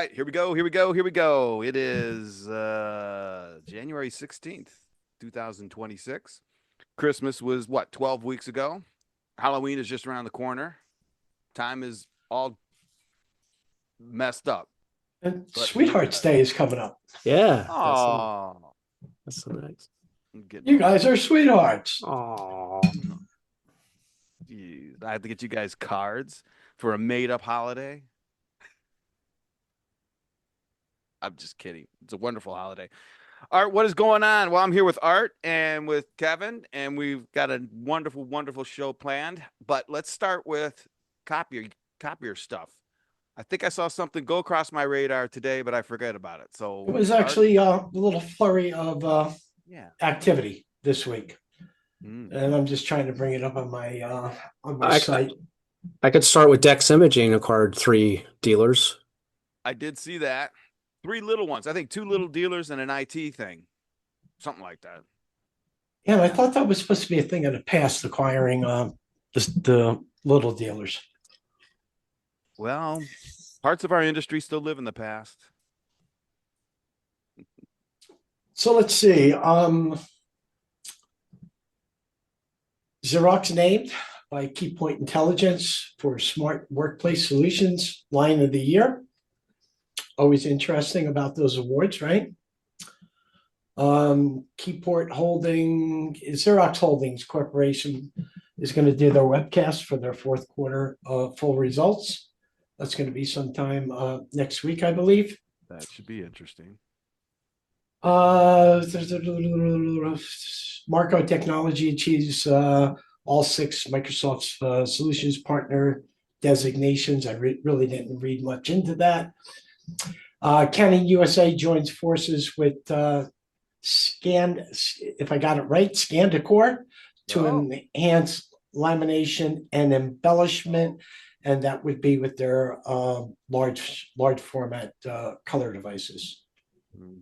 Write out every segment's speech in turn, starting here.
right, here we go. Here we go. Here we go. It is January 16th, 2026. Christmas was what, 12 weeks ago? Halloween is just around the corner. Time is all messed up. And But here we Sweetheart's are. Day is coming up. Yeah, Oh, that's so nice. I'm getting You all guys are sweethearts. Oh, geez. I have to get you guys cards for a made-up holiday. I'm just kidding. It's a wonderful holiday. Art, what is going on? Well, I'm here with Art and with Kevin, and we've got a wonderful, wonderful show planned. But let's start with copier stuff. I think I saw something go across my radar today, but I forget about it. So It was Art, actually a little flurry of yeah. activity this week, Mm. and I'm just trying to bring it up on my I, site. I could start with Dex Imaging acquired 3 dealers. I did see that. 3 little ones. I think 2 little dealers and an IT thing. Something like that. Yeah, and I thought that was supposed to be a thing of the past, acquiring the little dealers. Well, parts of our industry still live in the past. So let's see. Xerox named by Keypoint Intelligence for Smart Workplace Solutions Line of the Year. Always interesting about those awards, right? Keyport Holding, Xerox Holdings Corporation is going to do their webcast for their fourth quarter full results. That's going to be sometime next week, I believe. That should be interesting. Marco Technology achieves all 6 Microsoft Solutions Partner designations. I really didn't read much into that. Canon USA joins forces with if I got it right, Scandicor to enhance lamination and embellishment, and that would be with their large format color devices. Okay.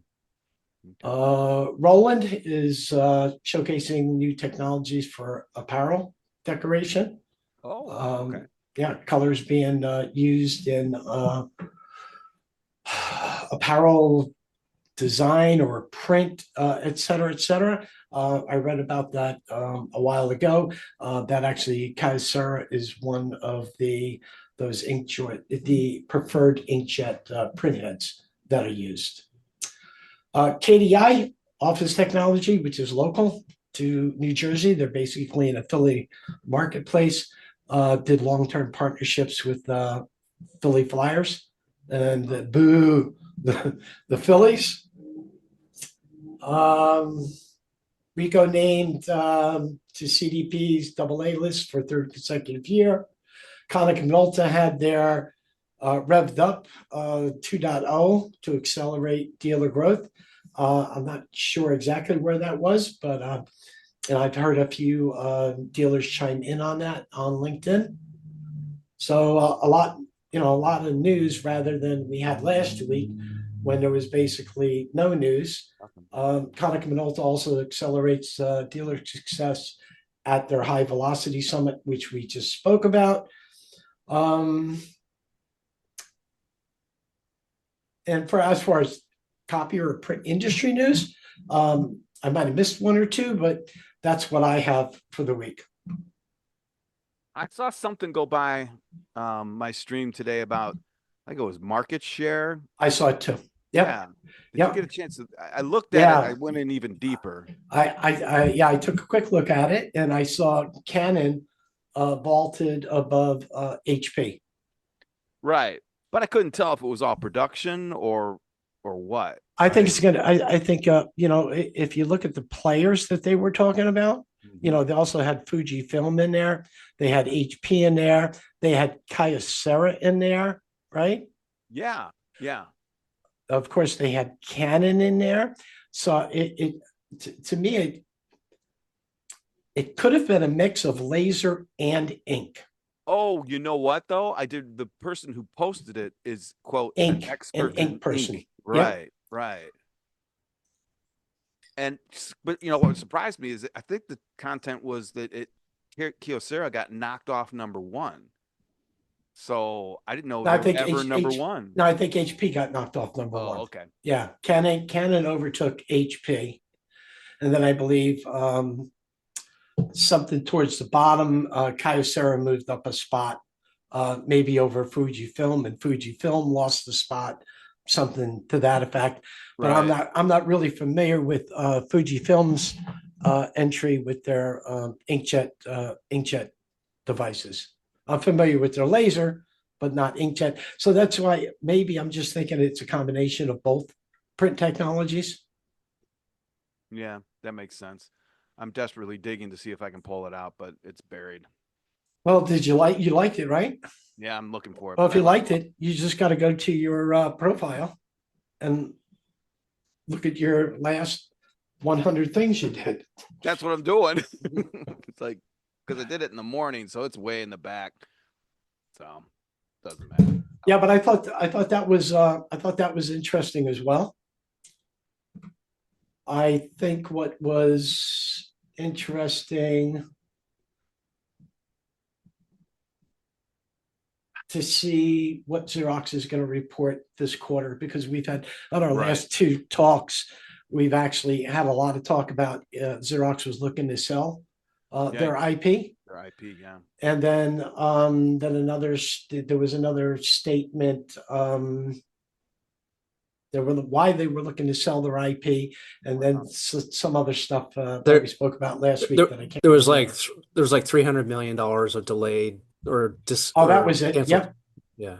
Roland is showcasing new technologies for apparel decoration. Oh, okay. Yeah, colors being used in apparel design or print, et cetera, et cetera. I read about that a while ago. That actually, Kyocera is one of those inkjet, the preferred inkjet printheads that are used. KDI, Office Technology, which is local to New Jersey. They're basically an affiliate marketplace. Did long-term partnerships with Philly Flyers and the Phillies. Ricoh named to CDP's AA list for 3rd consecutive year. Konica Minolta had their revved up 2.0 to accelerate dealer growth. I'm not sure exactly where that was, but and I've heard a few dealers chime in on that on LinkedIn. So a lot of news rather than we had last week when there was basically no news. Konica Minolta also accelerates dealer success at their high velocity summit, which we just spoke about. And as far as copy or print industry news, I might have missed one or two, but that's what I have for the week. I saw something go by my stream today about, I think it was market share. I saw it too. Yep. Yeah. Did Yep. you get a chance to? I looked at it. I went in even deeper. I took a quick look at it and I saw Canon vaulted above HP. Right. But I couldn't tell if it was all production or what. I think it's gonna. I think if you look at the players that they were talking about, they also had Fujifilm in there. They had HP in there. They had Kyocera in there, right? Yeah. Yeah. Of course, they had Canon in there. So to me, it could have been a mix of laser and ink. Oh, you know what though? The person who posted it is, quote, Ink, an expert an ink in person. ink. Right. Right. But what surprised me is that I think the content was that Kyocera got knocked off #1. So I didn't know I they were think ever number one. no, I think HP got knocked off number Oh, one. okay. Yeah, Canon overtook HP, and then I believe something towards the bottom, Kyocera moved up a spot, maybe over Fujifilm, and Fujifilm lost the spot, something to that effect. But Right. I'm not really familiar with Fujifilm's entry with their inkjet devices. I'm familiar with their laser, but not inkjet. So that's why maybe I'm just thinking it's a combination of both print technologies. Yeah, that makes sense. I'm desperately digging to see if I can pull it out, but it's buried. Well, did you liked it, right? Yeah, I'm looking for it. Well, if you liked it, you just got to go to your profile and look at your last 100 things you did. That's what I'm doing. It's like because I did it in the morning, so it's way in the back. So doesn't matter. Yeah, but I thought that was interesting as well. I think what was interesting to see what Xerox is going to report this quarter, because we've had on our Right. last two talks, we've actually had a lot of talk about Xerox was looking to sell their IP. Their IP, yeah. And then there was another statement. There were why they were looking to sell their IP, and then some other stuff that we spoke about last week that I can't. There was like $300 million of delayed or Oh, that was it. canceled. Yep. Yeah.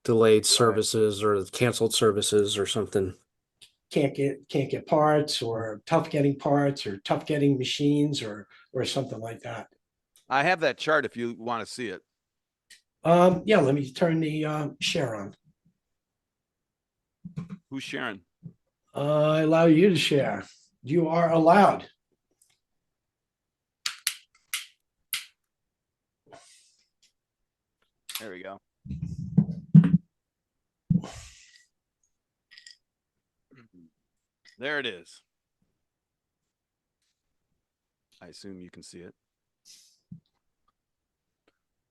Delayed services or canceled services or something. Can't get parts, or tough getting parts, or tough getting machines, or something like that. I have that chart if you want to see it. Yeah, let me turn the share on. Who's sharing? I allow you to share. You are allowed. There we go. There it is. I assume you can see it.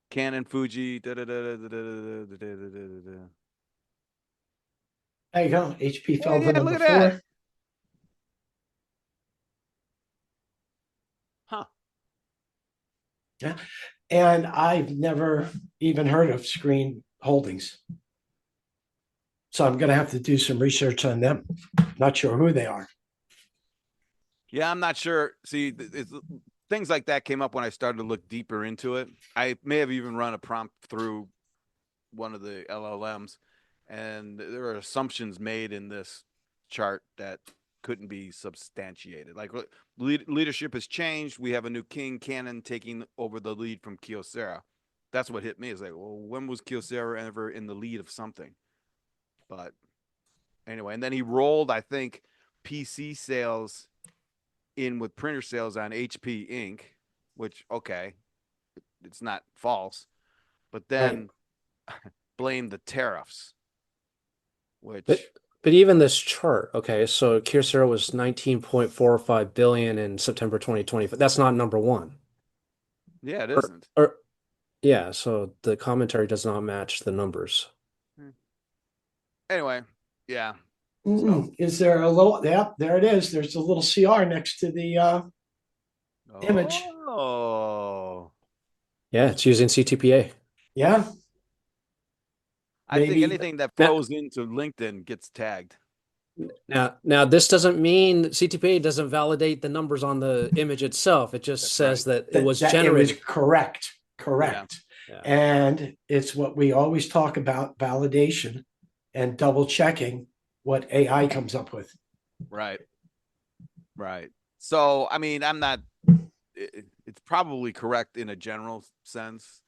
Canon, Fuji. There you go. HP fell to number 4. Huh. Yeah. And I've never even heard of Screen Holdings. So I'm going to have to do some research on them. Not sure who they are. Yeah, I'm not sure. See, things like that came up when I started to look deeper into it. I may have even run a prompt through one of the LLMs, and there are assumptions made in this chart that couldn't be substantiated. Like leadership has changed. We have a new king, Canon, taking over the lead from Kyocera. That's what hit me. Is like, well, when was Kyocera ever in the lead of something? But anyway, and then he rolled, I think, PC sales in with printer sales on HP Inc., which, okay, it's not false, but then blamed the tariffs, which. But even this chart, okay, so Kyocera was 19.45 billion in September 2020. That's not number one. Yeah, it isn't. Yeah, so the commentary does not match the numbers. Anyway, yeah. So. Is there a little? Yeah, there it is. There's a little CR next to the image. Oh. Yeah, it's using CTPA. Yeah. I think anything that flows into LinkedIn gets tagged. Now this doesn't mean CTPA doesn't validate the numbers on the image itself. It just says that it was generated. It was correct. Yeah. And it's what we always talk about: validation and double checking what AI comes up with. Right. So, I mean, I'm not. It's probably correct in a general sense.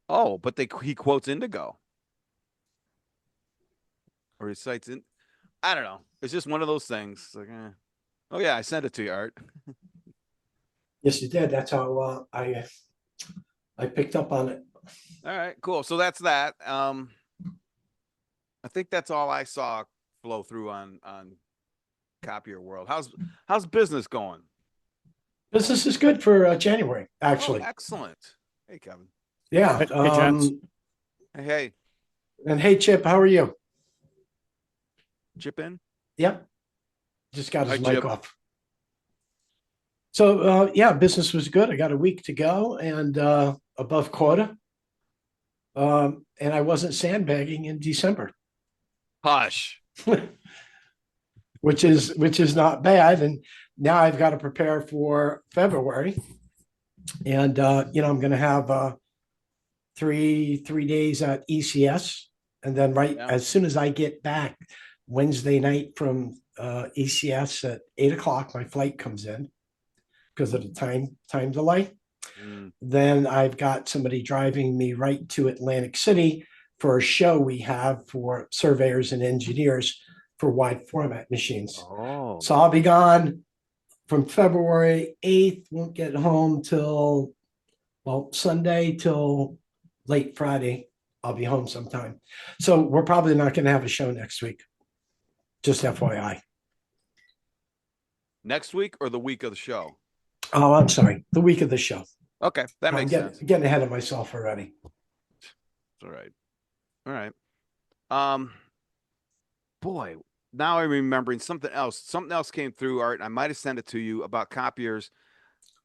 Oh, but he quotes Indigo. Or he cites in. I don't know. It's just one of those things. Like, oh yeah, I sent it to you, Art. Yes, you did. That's how I picked up on it. All right, cool. So that's that. I think that's all I saw flow through on Copier World. How's business going? Business is good for January, actually. Oh, excellent. Hey, Kevin. Yeah. Hey, gents. Hey, And hey, Chip, how are you? chip in. Yep. Just got his Hi, mic Chip. off. So, yeah, business was good. I got a week to go and above quota. And I wasn't sandbagging in December, Hush. which is not bad. And now I've got to prepare for February. And I'm going to have three days at ECS, and then Yeah. as soon as I get back Wednesday night from ECS at 8 o'clock, my flight comes in because of the time delay. Then I've got somebody driving me right to Atlantic City for a show we have for surveyors and engineers for wide format machines. Oh. So I'll be gone from February 8th, won't get home till, Sunday till late Friday. I'll be home sometime. So we're probably not going to have a show next week. Just FYI. Next week or the week of the show? Oh, I'm sorry. The week of the show. Okay, that makes sense. Getting ahead of myself already. All right. All right. Boy, now I'm remembering something else. Something else came through, Art, and I might have sent it to you about copiers.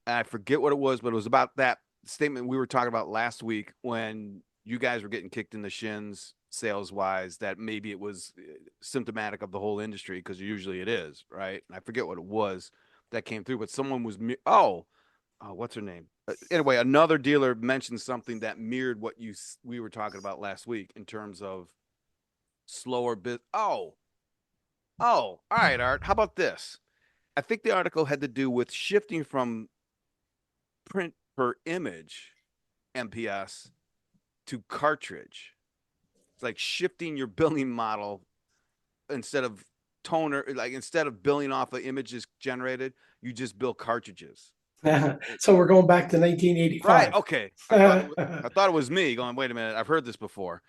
I forget what it was, but it was about that statement we were talking about last week when you guys were getting kicked in the shins sales wise, that maybe it was symptomatic of the whole industry, because usually it is, right? And I forget what it was that came through, but someone was, what's her name? Anyway, another dealer mentioned something that mirrored what we were talking about last week in terms of slower bit. All right, Art. How about this? I think the article had to do with shifting from print per image MPS to cartridge. It's like shifting your billing model instead of toner, like instead of billing off of images generated, you just bill cartridges. So we're going back to 1985. Right. Okay. I thought it was me going, wait a minute, I've heard this before.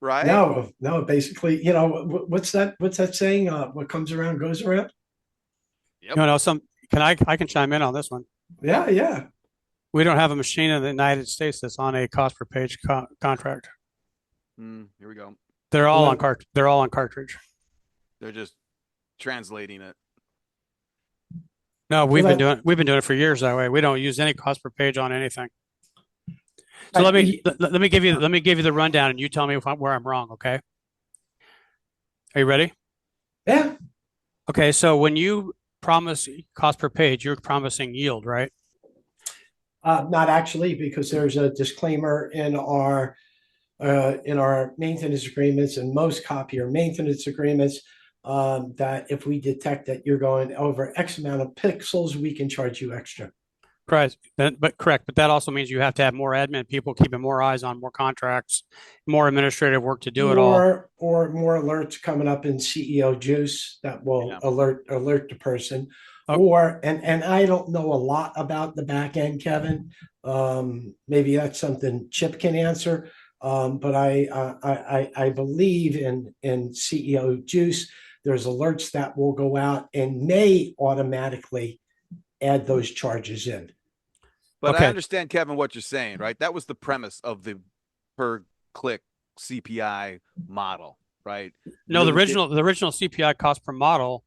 Right? No, basically, what's that saying? What comes around goes around. Yep. I can chime in on this one. Yeah. We don't have a machine in the United States that's on a cost per page contract. Here we go. They're all on cartridge. They're just translating it. No, we've been doing it for years that way. We don't use any cost per page on anything. So let me give you the rundown, and you tell me where I'm wrong. Okay? Are you ready? Yeah. Okay. So when you promise cost per page, you're promising yield, right? Not actually, because there's a disclaimer in our maintenance agreements and most copier maintenance agreements that if we detect that you're going over X amount of pixels, we can charge you extra. Correct. But that also means you have to have more admin people keeping more eyes on more contracts, more administrative work to do it all. Or more alerts coming up in CEO juice that will alert the person. Okay. And I don't know a lot about the back end, Kevin. Maybe that's something Chip can answer. But I believe in CEO juice. There's alerts that will go out and may automatically add those charges in. But okay. I understand, Kevin, what you're saying, right? That was the premise of the per click CPI model, right? No, the original CPI cost per model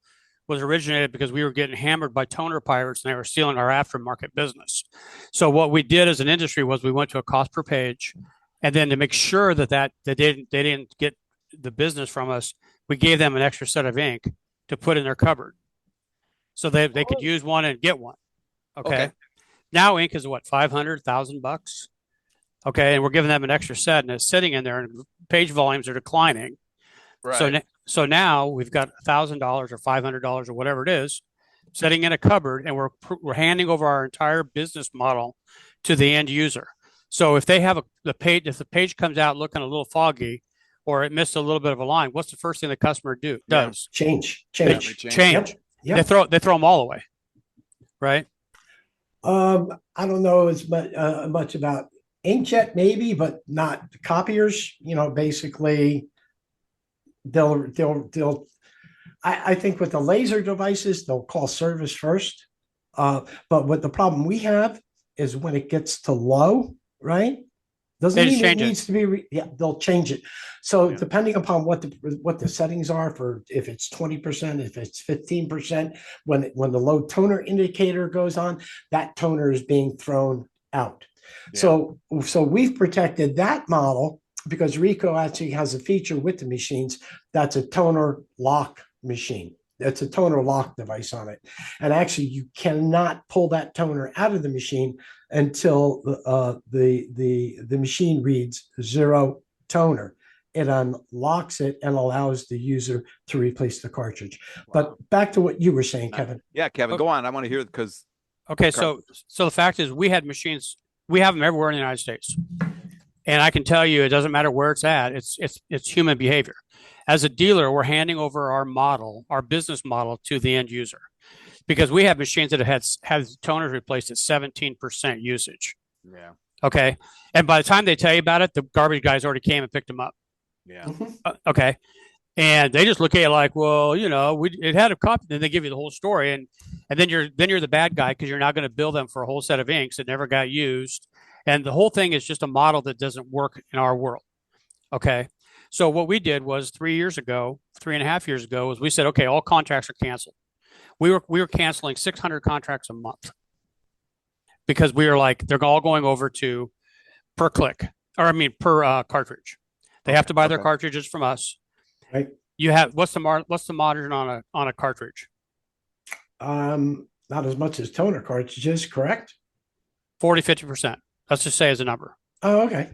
was originated because we were getting hammered by toner pirates and they were stealing our aftermarket business. So what we did as an industry was we went to a cost per page, and then to make sure that they didn't get the business from us, we gave them an extra set of ink to put in their cupboard, so they could use one and get one. Okay. Now ink is what, $500,000? Okay, and we're giving them an extra set, and it's sitting in there, and page volumes are declining. Right. So now we've got $1,000 or $500 or whatever it is, sitting in a cupboard, and we're handing over our entire business model to the end user. So if they have if the page comes out looking a little foggy, or it missed a little bit of a line, what's the first thing the customer does? Change. Yep. They throw them all away, right? I don't know as much about inkjet, maybe, but not copiers. Basically, they'll. I think with the laser devices, they'll call service first. But what the problem we have is when it gets to low, right? Doesn't They just mean it change it. needs to be, yeah, they'll change it. So Yeah. depending upon what the settings are for, if it's 20%, if it's 15%, when the low toner indicator goes on, that toner is being thrown out. Yeah. So we've protected that model because Ricoh actually has a feature with the machines that's a toner lock machine. It's a toner lock device on it. And actually, you cannot pull that toner out of the machine until the machine reads 0 toner. It unlocks it and allows the user to replace the cartridge. Wow. But back to what you were saying, Kevin. Yeah, Kevin, go on. I want to hear it because Okay, so the fact is, we had machines. We have them everywhere in the United States, and I can tell you, it doesn't matter where it's at. It's human behavior. As a dealer, we're handing over our business model, to the end user, because we have machines that have had toners replaced at 17% usage. yeah, Okay, and by the time they tell you about it, the garbage guys already came and picked them up. yeah, Okay, and they just look at you like, well, it had a copy. Then they give you the whole story, and then you're the bad guy because you're now going to bill them for a whole set of inks that never got used, and the whole thing is just a model that doesn't work in our world. Okay, so what we did was 3.5 years ago, was we said, okay, all contracts are canceled. We were canceling 600 contracts a month because we were like, they're all going over to per cartridge. They have to buy their cartridges from us. Right. You have what's the margin on a cartridge? Not as much as toner cartridges, correct? 40-50%. Let's just say as a number. Oh, okay.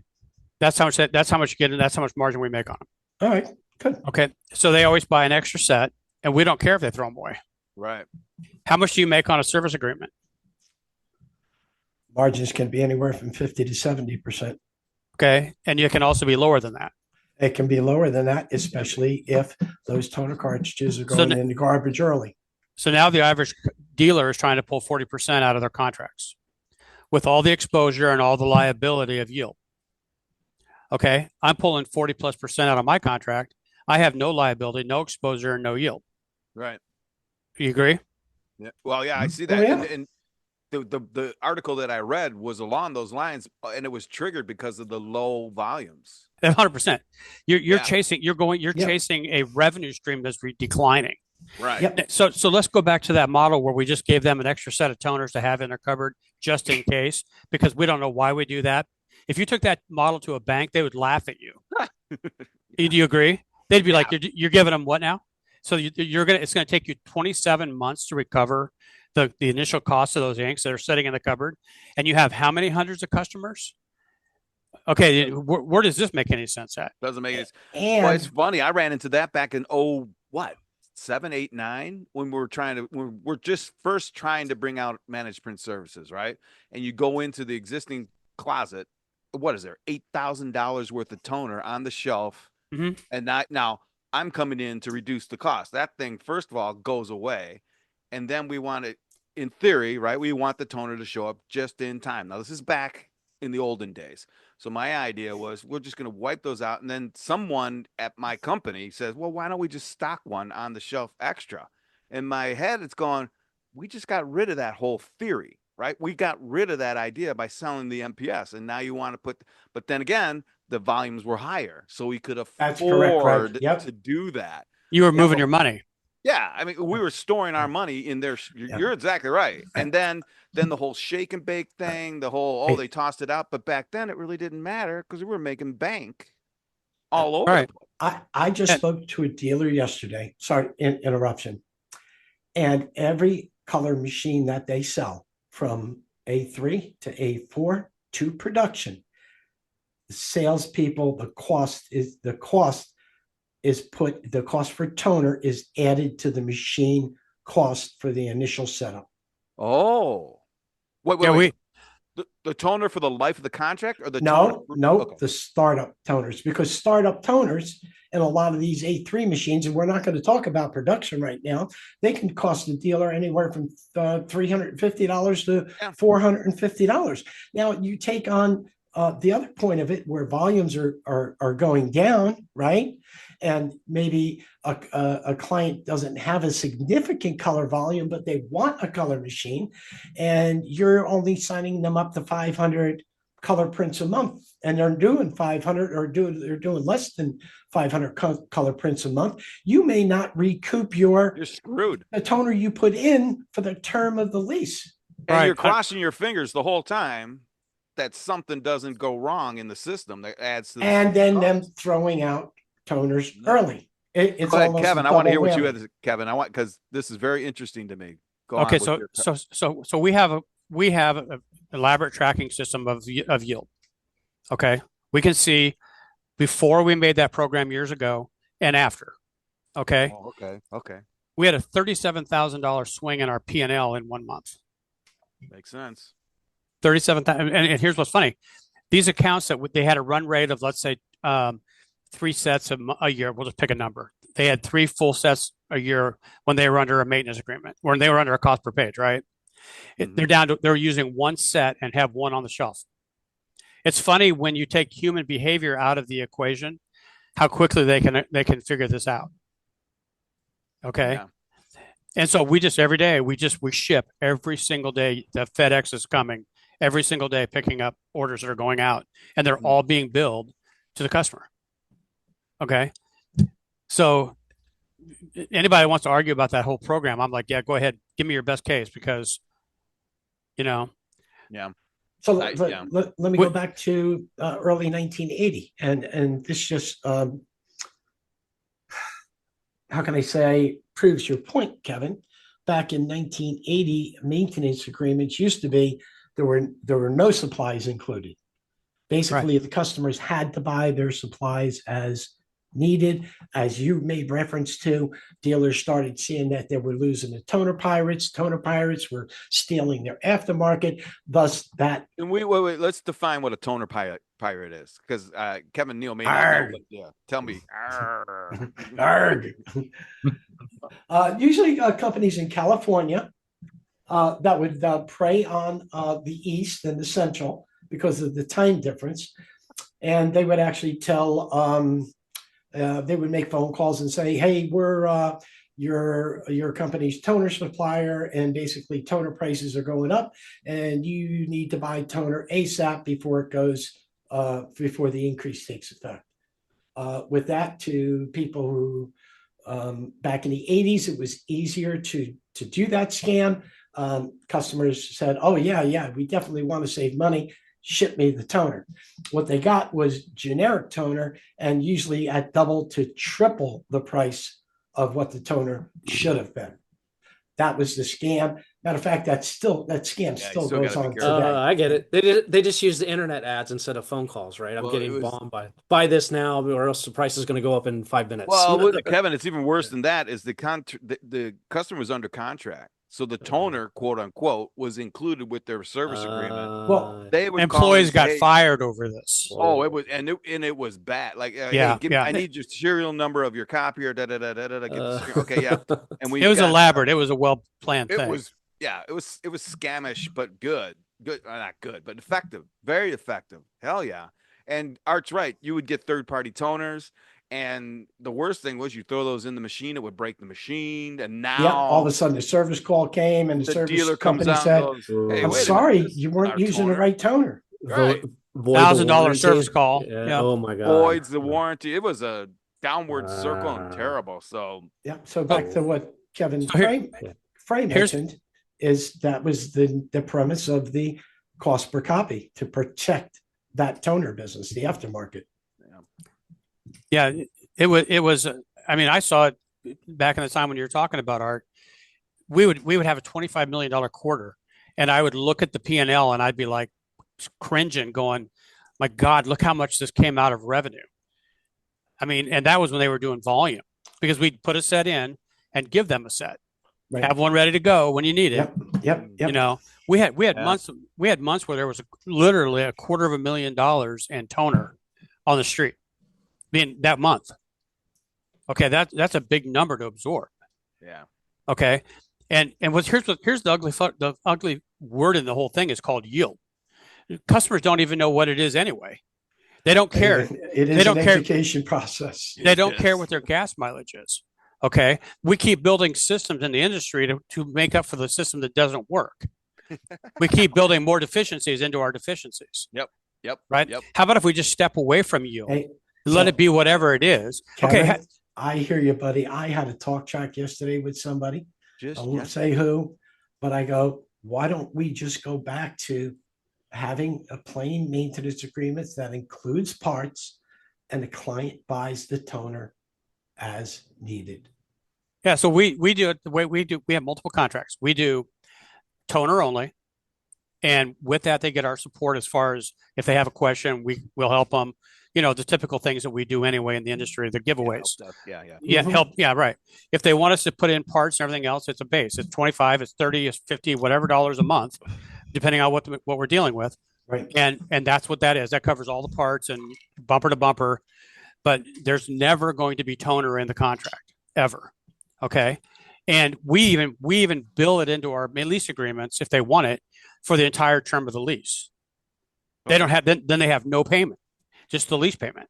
That's how much you get, and that's how much margin we make on them. All right, good. Okay. So they always buy an extra set, and we don't care if they throw them away. right. How much do you make on a service agreement? Margins can be anywhere from 50 to 70%. Okay. And you can also be lower than that. It can be lower than that, especially if those toner cartridges are going in the garbage early. So now the average dealer is trying to pull 40% out of their contracts with all the exposure and all the liability of yield. Okay. I'm pulling 40+% out of my contract. I have no liability, no exposure, and no yield. Right. You agree? Yeah. Well, yeah, I see that. Oh, yeah. And the article that I read was along those lines, and it was triggered because of the low volumes. 100%. You're Yeah. chasing. You're Yeah. chasing a revenue stream that's declining. Right. Yep. So let's go back to that model where we just gave them an extra set of toners to have in their cupboard just in case, because we don't know why we do that. If you took that model to a bank, they would laugh at you. Do you agree? They'd be like, "You're giving them what now?" So it's gonna take you 27 months to recover the initial cost of those inks that are sitting in the cupboard, and you have how many hundreds of customers? Okay, where does this make any sense at? Doesn't make it. And Well, it's funny. I ran into that back in 7, 8, 9 when we're just first trying to bring out managed print services, right? And you go into the existing closet. What is there? $8,000 worth of toner on the shelf, and now I'm coming in to reduce the cost. That thing, first of all, goes away, and then we want it, in theory, right? We want the toner to show up just in time. Now, this is back in the olden days. So my idea was we're just going to wipe those out. And then someone at my company says, well, why don't we just stock one on the shelf extra? In my head, it's going, we just got rid of that whole theory, right? We got rid of that idea by selling the MPS. And now you want to but then again, the volumes were higher. So we could That's correct, afford right. Yep. to do that. You were moving your money. Yeah, I mean, we were storing our money in there. You're exactly right. And then the whole shake and bake thing, the whole, they tossed it out. But back then it really didn't matter because we were making bank all over. Right. I just spoke to a dealer yesterday. Sorry, interruption. And every color machine that they sell, from A3 to A4 to production, the salespeople, the cost for toner is added to the machine cost for the initial setup. Oh, wait. The toner for the life of the contract, or the toner? No, the startup toners, because startup toners in a lot of these A3 machines, and we're not going to talk about production right now, they can cost the dealer anywhere from $350 to $450. Now you take on the other point of it, where volumes are going down, right? And maybe a client doesn't have a significant color volume, but they want a color machine, and you're only signing them up to 500 color prints a month, and they're doing 500 or they're doing less than 500 color prints a month, you may not recoup You're screwed. the toner you put in for the term of the lease. And Right. you're crossing your fingers the whole time that something doesn't go wrong in the system that adds to the And then cost. them throwing out toners early. It's Go ahead, almost Kevin. a I want to hear double what you whammy. had to, Kevin. I want, because this is very interesting to me. Go Okay, on with so we have an elaborate tracking system of yield. Okay, we can see before we made that program years ago and after. Okay, Oh, okay. we had a $37,000 swing in our P&L in 1 month. Makes sense. 37,000. And here's what's funny: these accounts that they had a run rate of, let's say, 3 sets a year. We'll just pick a number. They had 3 full sets a year when they were under a maintenance agreement, when they were under a cost per page, right? They're using 1 set and have 1 on the shelf. It's funny when you take human behavior out of the equation, how quickly they can figure this out. Okay. Yeah. And so we just every day we ship every single day. The FedEx is coming every single day, picking up orders that are going out, and they're all being billed to the customer. Okay. So anybody who wants to argue about that whole program, I'm like, yeah, go ahead, give me your best case, because Yeah. So let me go back to early 1980, and this just how can I say, proves your point, Kevin. Back in 1980, maintenance agreements used to be there were no supplies included. Basically, the customers had to buy their supplies as needed. As you made reference to, dealers started seeing that they were losing the toner pirates. Toner pirates were stealing their aftermarket. Thus, that. And wait, let's define what a toner pirate is, because Kevin Neal may not Arg. know. But yeah, tell me. Arg. Arg. Usually companies in California that would prey on the East and the Central because of the time difference. And they would actually tell, they would make phone calls and say, hey, we're your company's toner supplier, and basically toner prices are going up, and you need to buy toner ASAP before it goes, before the increase takes effect. With that, to people who back in the 80s, it was easier to do that scam. Customers said, oh, yeah, we definitely want to save money. Ship me the toner. What they got was generic toner, and usually at double to triple the price of what the toner should have been. That was the scam. Matter of fact, that scam still goes on today. I get it. They just use the internet ads instead of phone calls, right? I'm getting bombed by buy this now, or else the price is going to go up in 5 minutes. Well, Kevin, it's even worse than that. Is the customer was under contract, so the toner, quote unquote, was included with their service agreement. Well, they would employees got fired over this. Oh, it was, and it was bad. Like, yeah, hey, I need your serial number of your copier. Okay, yeah. And it was elaborate. It was a well planned thing. It was scamish, but good, not good, but effective, very effective. Hell yeah. And Art's right. You would get third-party toners, and the worst thing was you throw those in the machine, it would break the machine. And now all of a sudden the service call came, and the service dealer company comes out said, and goes, hey, I'm sorry, you weren't using the right toner. Right. $1,000 service call. Yeah. Oh my God. Voids the warranty. It was a downward circle and terrible. So yeah. So back to what Kevin Frey mentioned, is that was the premise of the cost per copy, to protect that toner business, the aftermarket. Yeah, it was. I mean, I saw it back in the time when you were talking about, Art. We would have a $25 million quarter, and I would look at the P&L and I'd be like cringing, going, "My God, look how much this came out of revenue." I mean, and that was when they were doing volume, because we'd put a set in and give them a set, have one ready to go when you need it. Yep. You know, we had months where there was literally $250,000 in toner on the street, being that month. Okay, that's a big number to absorb. Yeah. Okay, and here's the ugly word in the whole thing is called yield. Customers don't even know what it is anyway. They don't care. It is an education process. They don't care what their gas mileage is. Okay, we keep building systems in the industry to make up for the system that doesn't work. We keep building more deficiencies into our deficiencies. Yep. Yep. Right. Yep. How about if we just step away from yield? Hey, Let it be whatever it is. Kevin, Okay. I hear you, buddy. I had a talk track yesterday with somebody. I won't Yes. say who, but I go, why don't we just go back to having a plain maintenance agreement that includes parts and the client buys the toner as needed? Yeah. So we do it the way we do. We have multiple contracts. We do toner only. And with that, they get our support as far as if they have a question, we will help them. You know, the typical things that we do anyway in the industry, the giveaways. Yeah. Yeah, help. Yeah, right. If they want us to put in parts and everything else, it's a base. It's 25, it's 30, it's 50, whatever dollars a month, depending on what we're dealing with. Right. And that's what that is. That covers all the parts and bumper to bumper. But there's never going to be toner in the contract ever. Okay. And we even bill it into our lease agreements if they want it for the entire term of the lease. They don't have then they have no payment, just the lease payment.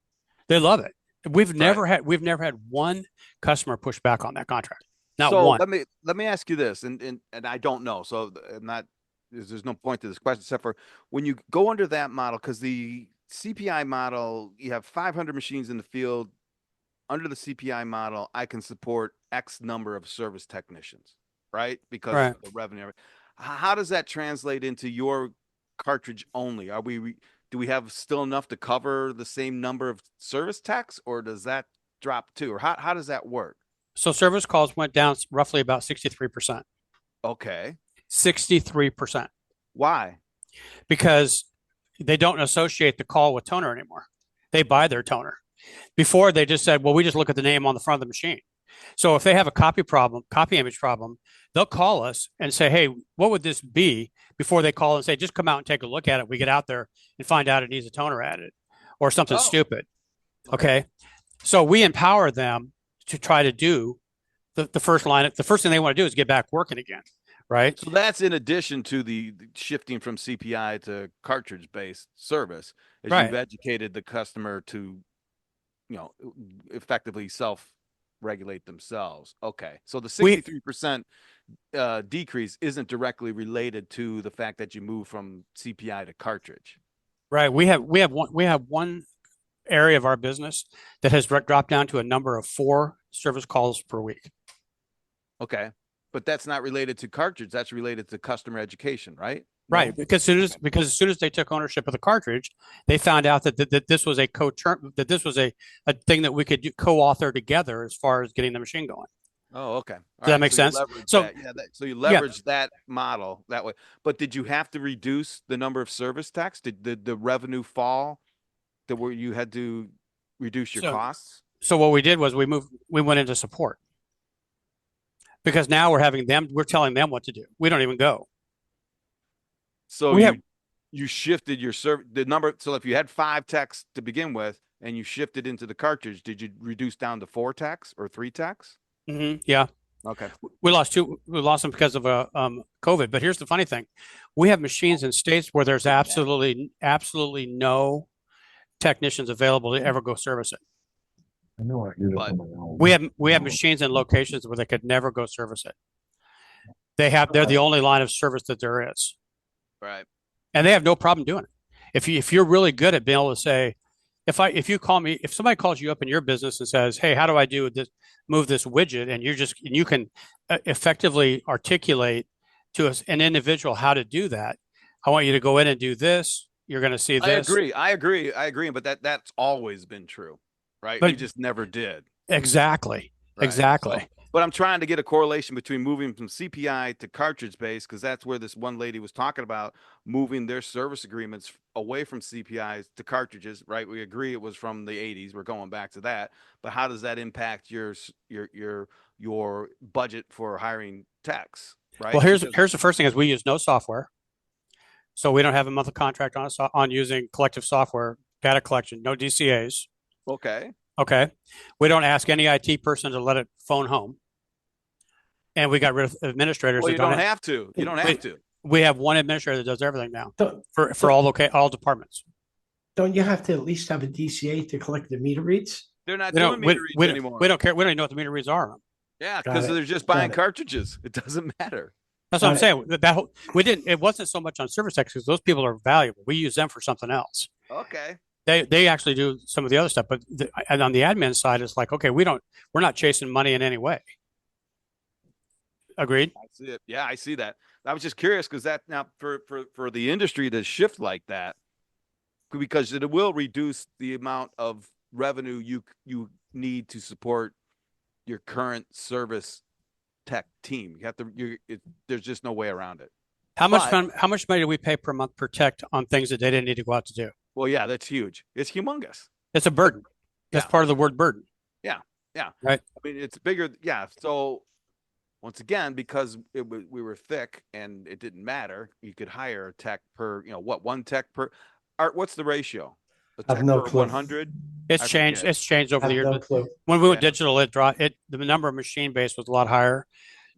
They love it. We've never had one customer push back on that contract. Not so one. Let me ask you this, and I don't know, so I'm not. There's no point to this question except for when you go under that model, because the CPI model, you have 500 machines in the field. Under the CPI model, I can support X number of service technicians, right? Because of the revenue. How does that translate into your cartridge only? Do we have still enough to cover the same number of service techs, or does that drop too? Or how does that work? So service calls went down roughly about 63%. Okay. 63%. Why? Because they don't associate the call with toner anymore. They buy their toner. Before they just said, well, we just look at the name on the front of the machine. So if they have a copy image problem, they'll call us and say, hey, what would this be? Before they call and say, just come out and take a look at it. We get out there and find out it needs a toner added or something stupid. Okay. So we empower them to try to do the first line. The first thing they want to do is get back working again. Right. So that's in addition to the shifting from CPI to cartridge based service, as you've educated the customer to, effectively self-regulate themselves. Okay. So the 63% decrease isn't directly related to the fact that you move from CPI to cartridge. Right. We have one area of our business that has dropped down to a number of 4 service calls per week. Okay. But that's not related to cartridge. That's related to customer education, right? Right, because as soon as they took ownership of the cartridge, they found out that this was a co-term, that this was a thing that we could co-author together as far as getting the machine going. Oh, okay. Does that make sense? So you leverage that model that way. But did you have to reduce the number of service techs? Did the revenue fall to where you had to reduce your costs? So what we did was we went into support, because now we're telling them what to do. We don't even go. So you shifted the number. So if you had 5 techs to begin with and you shifted into the cartridge, did you reduce down to 4 techs or 3 techs? Mm-hmm. Yeah. Okay. We lost 2. We lost them because of COVID. But here's the funny thing: we have machines in states where there's absolutely no technicians available to ever go service it. I know I do that on my own. We have machines in locations where they could never go service it. They're the only line of service that there is. Right. And they have no problem doing it. If you're really good at being able to say, if somebody calls you up in your business and says, hey, how do I move this widget? And you can effectively articulate to an individual how to do that. I want you to go in and do this. You're going to see this. I agree. But that's always been true, right? But you just never did. Exactly. Right. Exactly. So, but I'm trying to get a correlation between moving from CPI to cartridge based, because that's where this one lady was talking about moving their service agreements away from CPIs to cartridges, right? We agree it was from the 80s. We're going back to that. But how does that impact your budget for hiring techs, right? Well, here's the first thing is we use no software. So we don't have a monthly contract on using collective software, data collection, no DCAs. Okay. We don't ask any IT person to let it phone home. And we got rid of administrators. Well, you don't have to. You don't have to. We have one administrator that does everything now for all departments. Don't you have to at least have a DCA to collect the meter reads? They're not doing meter reads anymore. We don't care. We don't even know what the meter reads are. Yeah, because they're just buying cartridges. It doesn't matter. That's what I'm saying. It wasn't so much on service techs because those people are valuable. We use them for something else. Okay. They actually do some of the other stuff, but and on the admin side, it's like, okay, we're not chasing money in any way. Agreed? I see it. Yeah, I see that. I was just curious because that now for the industry to shift like that, because it will reduce the amount of revenue you need to support your current service tech team. You have to. There's just no way around it. How much money do we pay per month per tech on things that they didn't need to go out to do? Well, yeah, that's huge. It's humongous. It's a burden. That's part of the word burden. Yeah. Yeah. Right. I mean, it's bigger. Yeah. So once again, because we were thick and it didn't matter, you could hire a tech per, one tech per. Art, what's the ratio? I have no clue. 100? It's changed. Forget. It's changed over the years. No clue. When we went digital, it dropped. The number of machine base was a lot higher,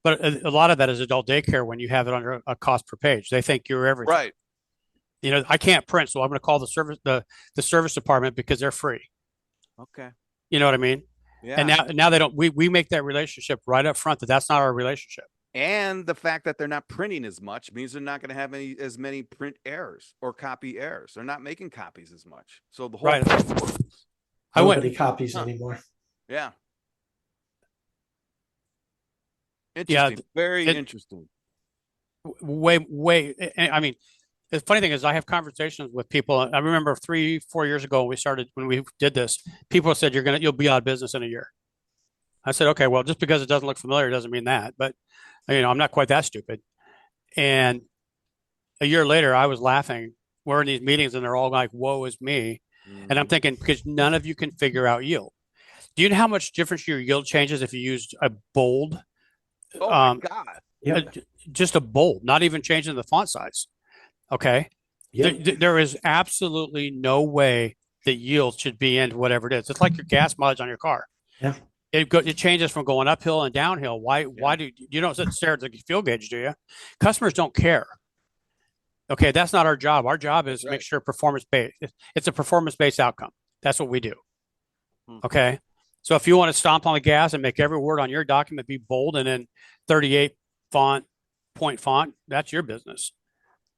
but a lot of that is adult daycare when you have it under a cost per page. They think you're everything. Right. I can't print, so I'm going to call the service department because they're free. Okay. You know what I mean? Yeah. And now they don't. We make that relationship right up front that's not our relationship. And the fact that they're not printing as much means they're not going to have as many print errors or copy errors. They're not making copies as much. So the whole right. Nobody copies anymore. Yeah. Interesting. Very interesting. Way. I mean, the funny thing is, I have conversations with people. I remember 3-4 years ago when we did this, people said you'll be out of business in a year. I said, okay, well, just because it doesn't look familiar doesn't mean that. But I'm not quite that stupid. And a year later, I was laughing. We're in these meetings, and they're all like, "Woe is me," and I'm thinking because none of you can figure out yield. Do you know how much difference your yield changes if you used a bold? Oh my God! Yeah, just a bold, not even changing the font size. Okay. Yep. There is absolutely no way that yield should be into whatever it is. It's like your gas mileage on your car. Yeah. It changes from going uphill and downhill. Why do you don't sit and stare at the fuel gauge, do you? Customers don't care. Okay, that's not our job. Our job is to make sure performance-based. It's a performance-based outcome. That's what we do. Okay. So if you want to stomp on the gas and make every word on your document be bold and in 38 point font, that's your business.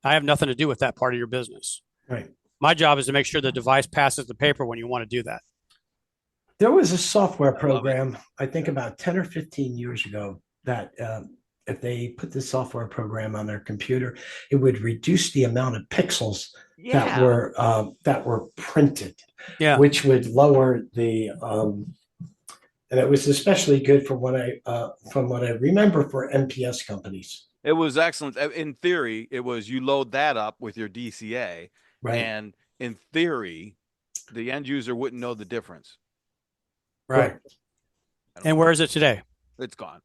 I have nothing to do with that part of your business. Right. My job is to make sure the device passes the paper when you want to do that. There was a software program, I think about 10 or 15 years ago, that if they put the software program on their computer, it would reduce the amount of pixels that were printed, which would lower the and it was especially good from what I remember for MPS companies. It was excellent. In theory, it was you load that up with your DCA, and in theory, the end user wouldn't know the difference. Right. And where is it today? It's gone.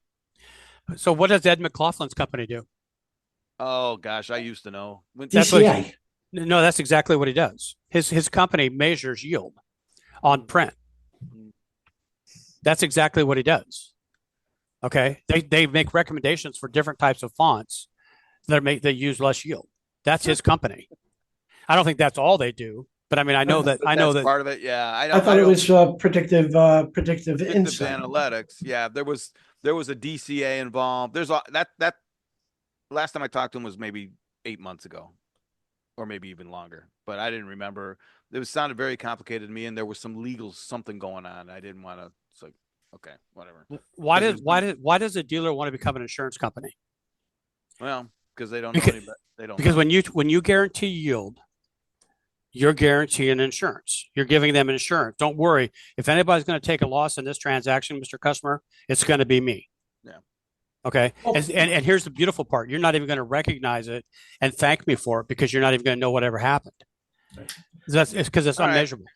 So what does Ed McLaughlin's company do? Oh gosh, I used to know. DCA. No, that's exactly what he does. His company measures yield on print. That's exactly what he does. Okay. They make recommendations for different types of fonts that use less yield. That's his company. I don't think that's all they do. But I mean, I know that part of it. Yeah, I thought it was predictive insight. Analytics. Yeah, there was a DCA involved. There's that. Last time I talked to him was maybe 8 months ago, or maybe even longer. But I didn't remember. It sounded very complicated to me, and there was some legal something going on. I didn't want to. It's like, okay, whatever. Why does a dealer want to become an insurance company? Well, because they don't know any better. They don't. Because when you guarantee yield, you're guaranteeing insurance. You're giving them insurance. Don't worry. If anybody's going to take a loss in this transaction, Mr. Customer, it's going to be me. Yeah. Okay. And here's the beautiful part. You're not even going to recognize it and thank me for it because you're not even going to know whatever happened. It's because it's unmeasurable.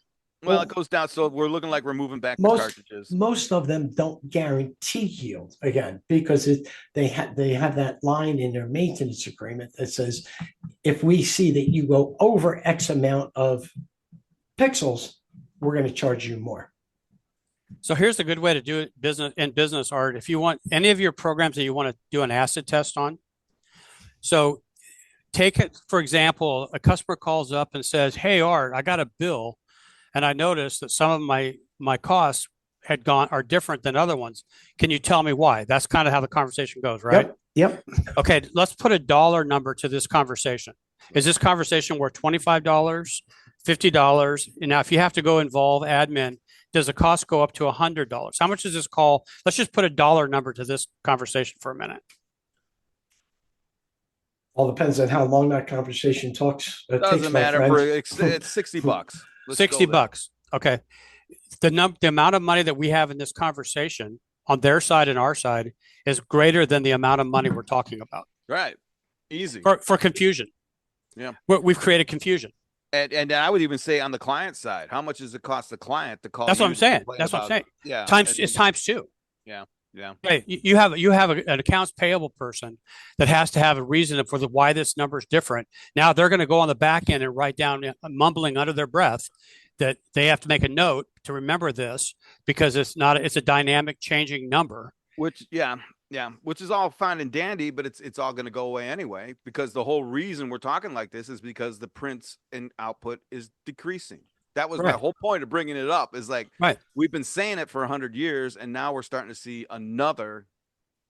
Well, it goes down. So we're looking like we're moving back to cartridges. Most of them don't guarantee yield again because they have that line in their maintenance agreement that says, if we see that you go over X amount of pixels, we're going to charge you more. So here's a good way to do it business, Art. If you want any of your programs that you want to do an acid test on. So take it, for example, a customer calls up and says, hey, Art, I got a bill. And I noticed that some of my costs are different than other ones. Can you tell me why? That's kind of how the conversation goes, right? Yep. Okay, let's put a dollar number to this conversation. Is this conversation worth $25, $50. And now, if you have to go involve admin, does the cost go up to $100? How much does this call? Let's just put a dollar number to this conversation for a minute. All depends on how long that conversation takes, Doesn't my matter. friend. It's $60. Let's go $60. Okay. The amount of money that we have in this conversation on their side and our side is greater than the amount of money we're talking about. Right. Easy. For confusion. Yeah. We've created confusion. And I would even say on the client side, how much does it cost the client to call? That's what I'm saying. Yeah. It's times two. Yeah. Yeah. Hey, you have an accounts payable person that has to have a reason for why this number is different. Now they're going to go on the back end and write down, mumbling under their breath, that they have to make a note to remember this because it's a dynamic changing number. Which is all fine and dandy, but it's all going to go away anyway, because the whole reason we're talking like this is because the prints and output is decreasing. That was my whole point of bringing it up, is like, we've been saying it for 100 years, and now we're starting to see another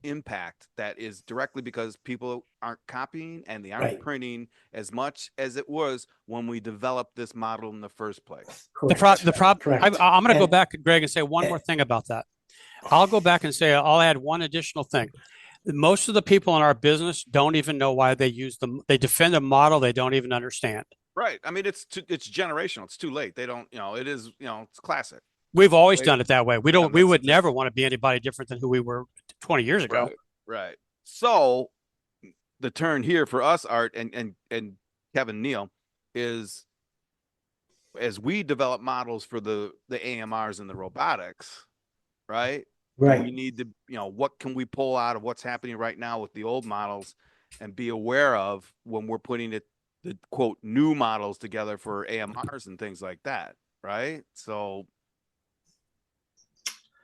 impact that is directly because people aren't copying and they aren't printing as much as it was when we developed this model in the first place. Correct. I'm going to go back, Greg, and say one more thing about that. I'll go back and say, I'll add one additional thing. Most of the people in our business don't even know why they use them. They defend a model they don't even understand. Right. I mean, it's generational. It's too late. They don't, it is, it's classic. We've always done it that way. We would never want to be anybody different than who we were 20 years ago. Right. So the turn here for us, Art and Kevin Neal, is as we develop models for the AMRs and the robotics, right? We need to, what can we pull out of what's happening right now with the old models and be aware of when we're putting the quote new models together for AMRs and things like that, right? So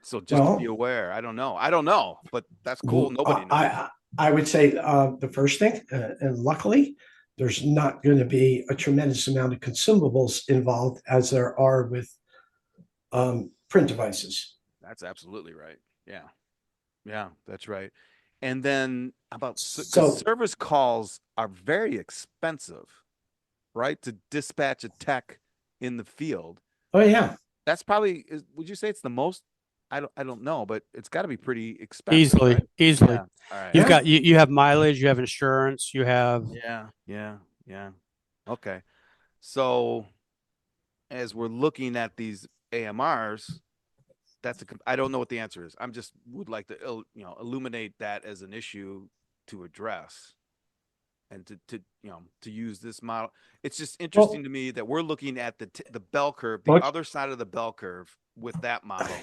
just to be aware. I don't know, but that's cool. Nobody knows. I would say the first thing, and luckily, there's not going to be a tremendous amount of consumables involved as there are with print devices. That's absolutely right. Yeah, that's right. And then service calls are very expensive, right? To dispatch a tech in the field. Oh yeah, that's probably. Would you say it's the most? I don't know, but it's got to be pretty expensive. Easily. Yeah. All right. You have mileage, you have insurance, you have. Yeah. Okay. So as we're looking at these AMRs, I don't know what the answer is. I'm just would like to illuminate that as an issue to address and to use this model. It's just interesting to me that we're looking at the bell curve, the other side of the bell curve with that model,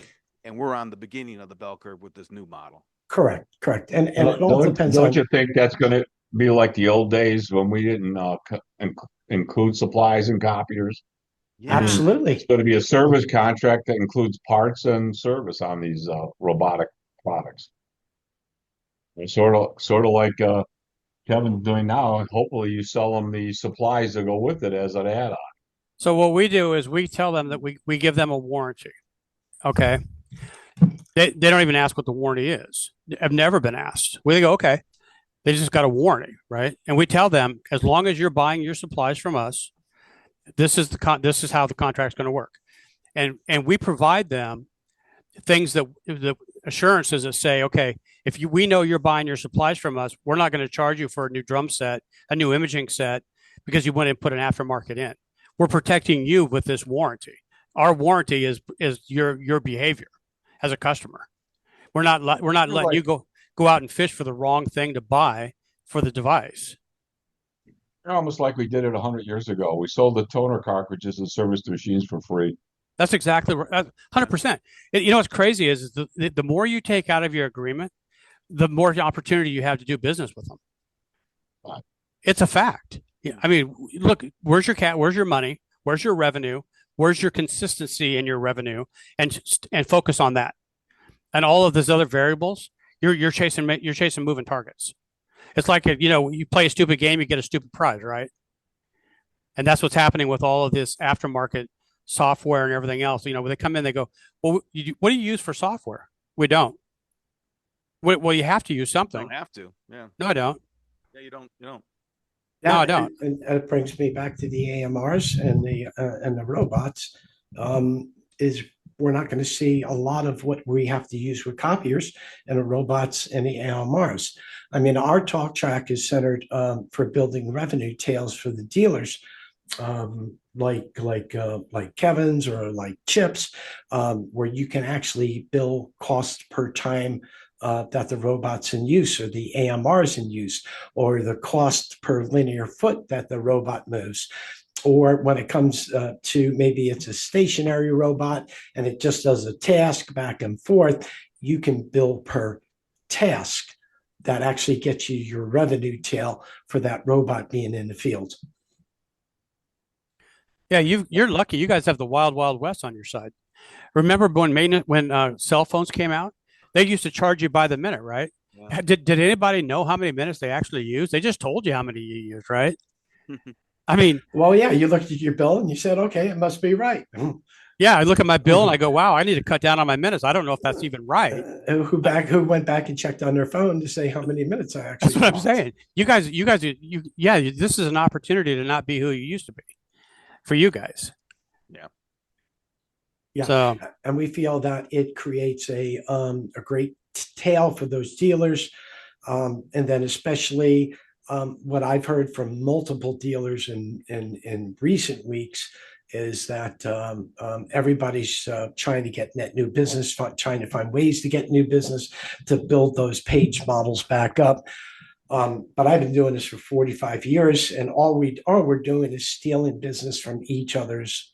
and we're on the beginning of the bell curve with this new model. Correct. And it all depends on. Don't you think that's going to be like the old days when we didn't include supplies and copiers? Yeah. Absolutely. It's going to be a service contract that includes parts and service on these robotic products. It's sort of like Kevin's doing now, and hopefully you sell them the supplies that go with it as an add-on. So what we do is we tell them that we give them a warranty. Okay. They don't even ask what the warranty is. I've never been asked. We go, okay. They just got a warranty, right? And we tell them, as long as you're buying your supplies from us, this is how the contract's going to work. And we provide them things that the assurances that say, okay, if we know you're buying your supplies from us, we're not going to charge you for a new drum set, a new imaging set, because you went and put an aftermarket in. We're protecting you with this warranty. Our warranty is your behavior as a customer. We're not letting you go out and fish for the wrong thing to buy for the device. Almost like we did it 100 years ago. We sold the toner cartridges and serviced the machines for free. That's exactly 100%. What's crazy is the more you take out of your agreement, the more opportunity you have to do business with them. Right. It's a fact. Yeah. I mean, look, where's your money? Where's your revenue? Where's your consistency in your revenue? And focus on that. And all of those other variables, you're chasing moving targets. It's like, you play a stupid game, you get a stupid prize, right? And that's what's happening with all of this aftermarket software and everything else. When they come in, they go, well, what do you use for software? We don't. Well, you have to use something. You don't have to. Yeah. No, I don't. Yeah, you don't. No, I Yeah, don't. and it brings me back to the AMRs and the robots. Is we're not going to see a lot of what we have to use with copiers and the robots and the AMRs. I mean, our talk track is centered for building revenue tails for the dealers, like Kevin's or like Chips, where you can actually bill cost per time that the robot's in use or the AMR's in use, or the cost per linear foot that the robot moves. Or when it comes to maybe it's a stationary robot and it just does a task back and forth, you can bill per task. That actually gets you your revenue tail for that robot being in the field. Yeah, you're lucky. You guys have the wild, wild west on your side. Remember when cell phones came out? They used to charge you by the minute, right? Yeah. Did anybody know how many minutes they actually used? They just told you how many you used, right? I mean, Well, yeah, you looked at your bill and you said, okay, it must be right. yeah, I look at my bill and I go, wow, I need to cut down on my minutes. I don't know if that's even right. Who went back and checked on their phone to say how many minutes I actually That's what I'm talked. saying. This is an opportunity to not be who you used to be for you guys. Yeah. Yeah, So and we feel that it creates a great tail for those dealers, and then especially what I've heard from multiple dealers in recent weeks is that everybody's trying to get net new business, trying to find ways to get new business to build those page models back up. But I've been doing this for 45 years, and all we're doing is stealing business from each other's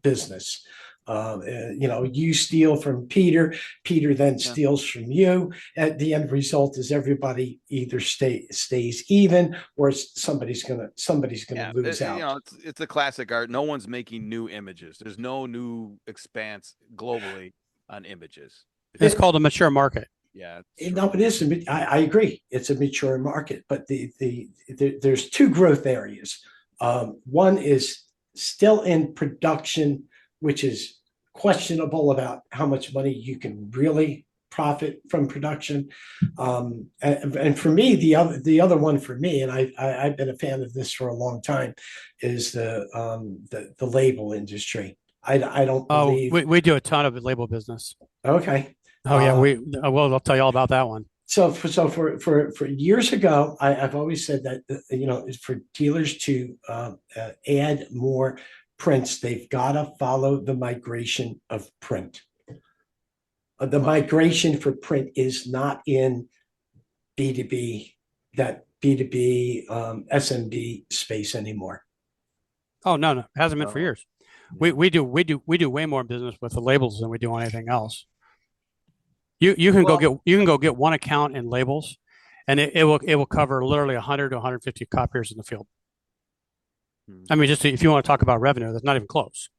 business. You steal from Peter, Peter then steals from you. At the end result is everybody either stays even, or somebody's gonna lose out. It's a classic art. No one's making new images. There's no new expanse globally on images. it's called a mature market. Yeah. No, it is. I agree. It's a mature market, but there's two growth areas. One is still in production, which is questionable about how much money you can really profit from production. And for me, the other one for me, and I've been a fan of this for a long time, is the label industry. I don't believe. We do a ton of label business. Okay. Oh yeah, I'll tell you all about that one. So for years ago, I've always said that for dealers to add more prints, they've got to follow the migration of print. The migration for print is not in B2B, that B2B SMB space anymore. Oh no, it hasn't been for years. We do way more business with the labels than we do on anything else. You can go get one account in labels, and it will cover literally 100 to 150 copiers in the field. I mean, just if you want to talk about revenue, that's not even close.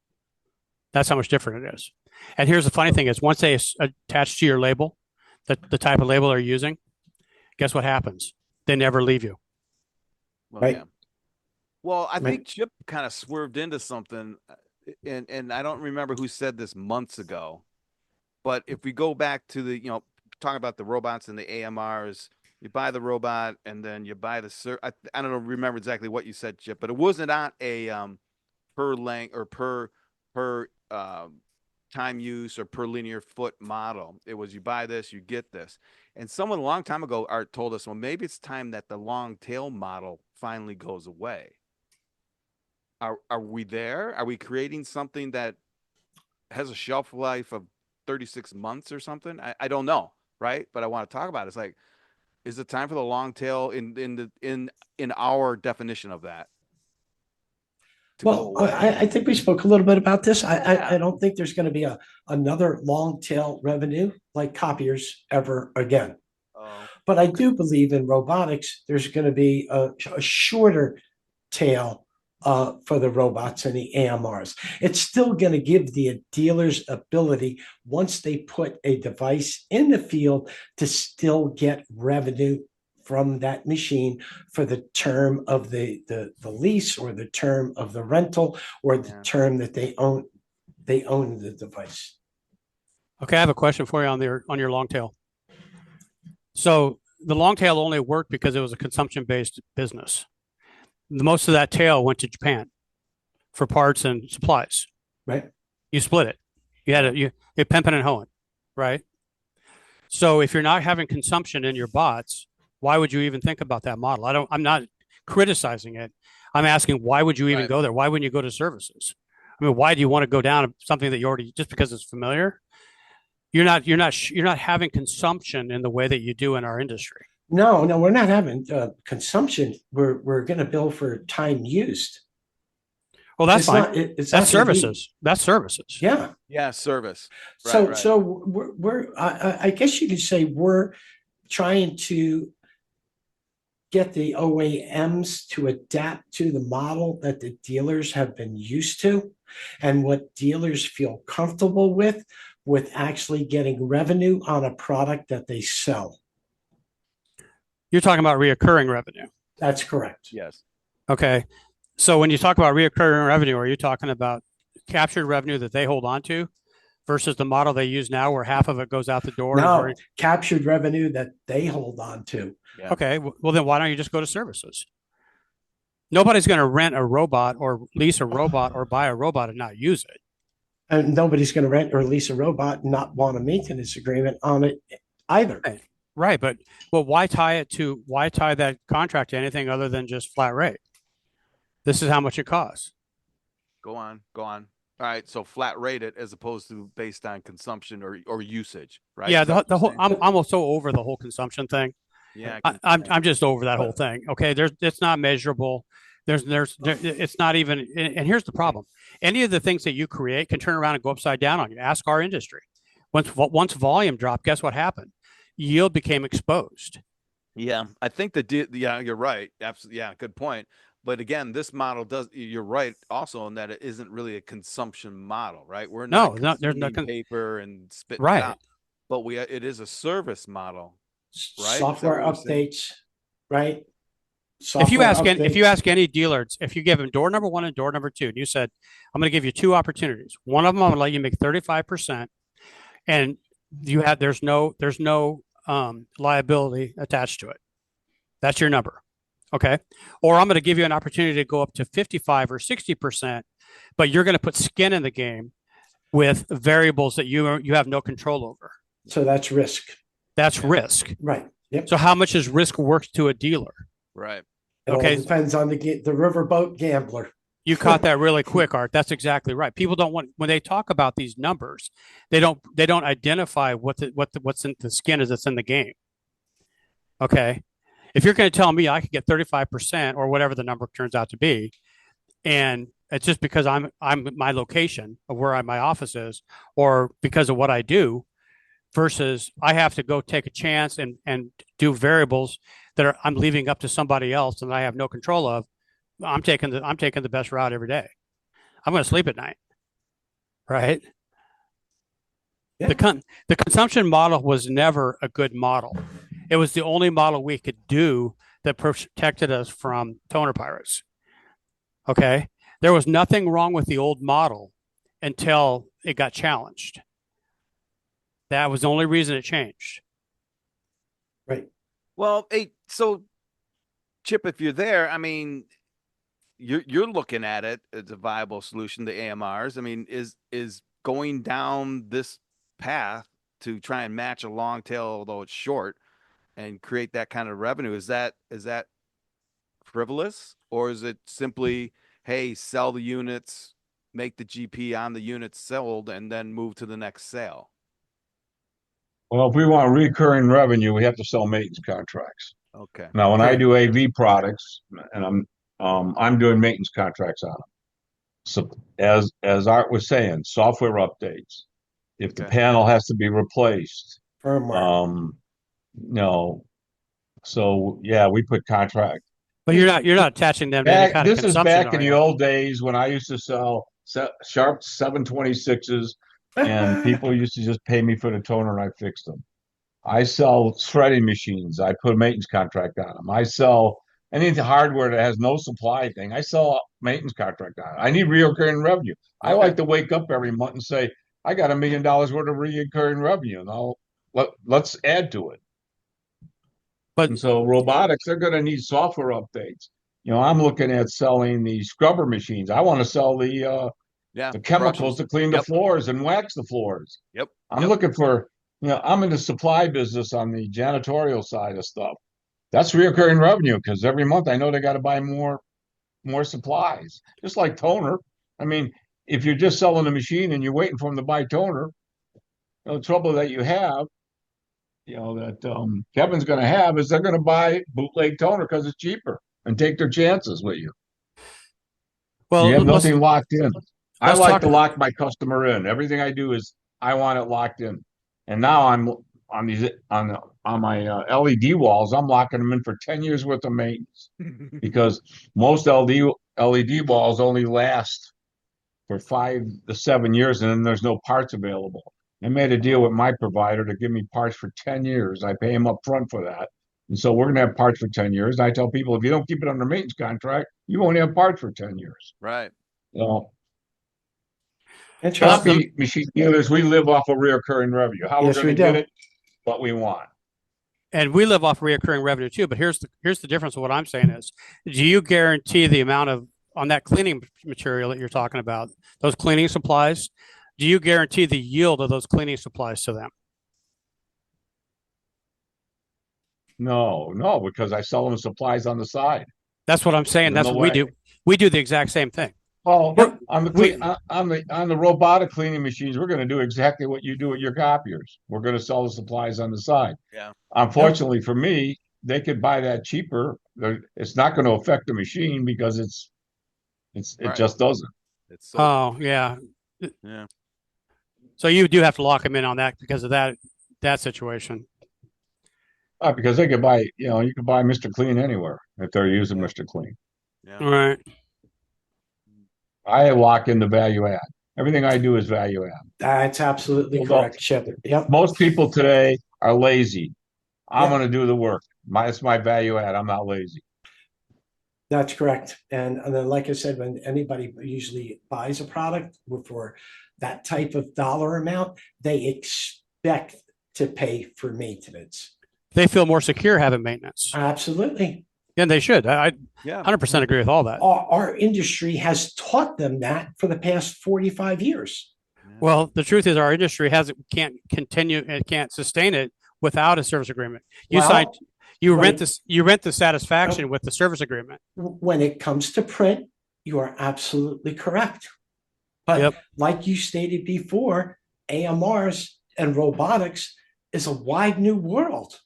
That's how much different it is. And here's the funny thing is once they attach to your label, the type of label they're using, guess what happens? They never leave you. Well, right. Yeah. Well, I think Chip kind of swerved into something, and I don't remember who said this months ago, but if we go back to talking about the robots and the AMRs, you buy the robot and then you buy the I don't remember exactly what you said, Chip, but it wasn't not a per length or per time use or per linear foot model. It was you buy this, you get this. And someone a long time ago, Art told us, well, maybe it's time that the long tail model finally goes away. Are we there? Are we creating something that has a shelf life of 36 months or something? I don't know, right? But I want to talk about it. It's like, is it time for the long tail in our definition of that? Well, I think we spoke a little bit about this. I don't think there's going to be another long tail revenue like copiers ever again. But I do believe in robotics, there's going to be a shorter tail for the robots and the AMRs. It's still going to give the dealers ability, once they put a device in the field, to still get revenue from that machine for the term of the lease, or the term of the rental, or the term that they own the device. Okay, I have a question for you on your long tail. So the long tail only worked because it was a consumption-based business. most of that tail went to Japan for parts and supplies. Right. You split it. You had you pimping and hoeing, right? So if you're not having consumption in your bots, why would you even think about that model? I'm not criticizing it. I'm asking, why would you even go there? Why wouldn't you go to services? I mean, why do you want to go down something that you already, just because it's familiar? You're not having consumption in the way that you do in our industry. No, we're not having consumption. We're going to bill for time used. Well, that's fine. That's services. That's services. Yeah. Yeah, service. So we're I guess you could say we're trying to get the OEMs to adapt to the model that the dealers have been used to and what dealers feel comfortable with actually getting revenue on a product that they sell. You're talking about reoccurring revenue. That's correct. Yes. Okay. So when you talk about reoccurring revenue, are you talking about captured revenue that they hold on to versus the model they use now where half of it goes out the door? No, captured revenue that they hold on to. Yeah. Okay. Well, then why don't you just go to services? Nobody's going to rent a robot or lease a robot or buy a robot and not use it. And nobody's going to rent or lease a robot and not want a maintenance agreement on it either. Right. But why tie that contract to anything other than just flat rate? This is how much it costs. Go on. All right. So flat rated as opposed to based on consumption or usage, right? Yeah. The whole, I'm almost so over the whole consumption thing. Yeah. I'm just over that whole thing. Okay. It's not measurable. It's not even, and here's the problem. Any of the things that you create can turn around and go upside down on you. Ask our industry. Once volume dropped, guess what happened? Yield became exposed. Yeah. I think yeah, you're right. Absolutely. Yeah. Good point. But again, this model you're right also in that it isn't really a consumption model, right? We're not there's no paper and spit right. out, but it is a service model, right? Software updates, right? If you ask any dealers, if you give them door number 1 and door number 2, and you said, I'm going to give you 2 opportunities. One of them, I'm going to let you make 35%, and there's no liability attached to it. That's your number. Okay. Or I'm going to give you an opportunity to go up to 55 or 60%, but you're going to put skin in the game with variables that you have no control over. So that's risk. That's risk. Right. Yep. So how much is risk worth to a dealer? Right. It all depends on the riverboat gambler. You caught that really quick, Art. That's exactly right. People don't want, when they talk about these numbers, they don't identify what's in the skin that's in the game. Okay. If you're going to tell me I could get 35% or whatever the number turns out to be, and it's just because I'm my location of where my office is, or because of what I do, versus I have to go take a chance and do variables that I'm leaving up to somebody else and I have no control of, I'm taking the best route every day. I'm going to sleep at night, right? Yeah. The consumption model was never a good model. It was the only model we could do that protected us from toner pirates. Okay. There was nothing wrong with the old model until it got challenged. That was the only reason it changed. Right. Well, so Chip, if you're there, I mean, you're looking at it as a viable solution, the AMRs. I mean, is going down this path to try and match a long tail, although it's short, and create that kind of revenue, is that frivolous, or is it simply, hey, sell the units, make the GP on the units sold, and then move to the next sale? Well, if we want recurring revenue, we have to sell maintenance contracts. Okay. Now, when I do AV products, and I'm doing maintenance contracts on them. So as Art was saying, software updates. If the panel has to be replaced, firmware. No. So yeah, we put contract. But you're not attaching them to any kind of consumption. This is back in the old days when I used to sell Sharp 726s, and people used to just pay me for the toner and I fixed them. I sell shredding machines. I put a maintenance contract on them. I sell any hardware that has no supply thing. I sell a maintenance contract on it. I need recurring revenue. I like to wake up every month and say, I got $1 million worth of recurring revenue. Now let's add to it. And so robotics, they're going to need software updates. I'm looking at selling the scrubber machines. I want to sell the chemicals to clean the floors and wax the floors. Yep. I'm looking for, I'm in the supply business on the janitorial side of stuff. That's recurring revenue because every month I know they got to buy more supplies, just like toner. I mean, if you're just selling a machine and you're waiting for them to buy toner, the trouble that you have, that Kevin's going to have is they're going to buy bootleg toner because it's cheaper and take their chances with you. Well, you have nothing locked in. I let's like talk- to lock my customer in. Everything I do is I want it locked in. And now I'm on my LED walls. I'm locking them in for 10 years worth of maintenance because most LED walls only last for 5 to 7 years, and then there's no parts available. I made a deal with my provider to give me parts for 10 years. I pay him up front for that. And so we're going to have parts for 10 years. And I tell people, if you don't keep it under maintenance contract, you won't have parts for 10 years. Right. So, Interesting. machine dealers, we live off of recurring revenue. How Yes, we're going we to do. get it, what we want. And we live off reoccurring revenue too. But here's the difference of what I'm saying is, do you guarantee the amount of on that cleaning material that you're talking about, those cleaning supplies? Do you guarantee the yield of those cleaning supplies to them? No, because I sell them supplies on the side. That's what I'm saying. There's That's no what we way. do. We do the exact same thing. Oh, We're- on the robotic cleaning machines, we're going to do exactly what you do with your copiers. We're going to sell the supplies on the side. Yeah. Unfortunately for me, they could buy that cheaper. It's not going to affect the machine because it Right. just doesn't. It's Oh, yeah. yeah. So you do have to lock them in on that because of that situation. Because they could buy, you could buy Mr. Clean anywhere if they're using Mr. Clean. Yeah. All right. I lock in the value add. Everything I do is value add. That's absolutely Well, correct, Chip. Yep. Most people today are lazy. I'm Yeah. going to do the work. It's my value add. I'm not lazy. That's correct. And then, like I said, when anybody usually buys a product for that type of dollar amount, they expect to pay for maintenance. They feel more secure having maintenance. Absolutely. And they should. I Yeah. 100% agree with all that. Our industry has taught them that for the past 45 years. Well, the truth is our industry can't continue and can't sustain it without a service agreement. You Well, sign, you when- rent this, you rent the satisfaction with the service agreement. When it comes to print, you are absolutely correct. But Yep. like you stated before, AMRs and robotics is a wide new world.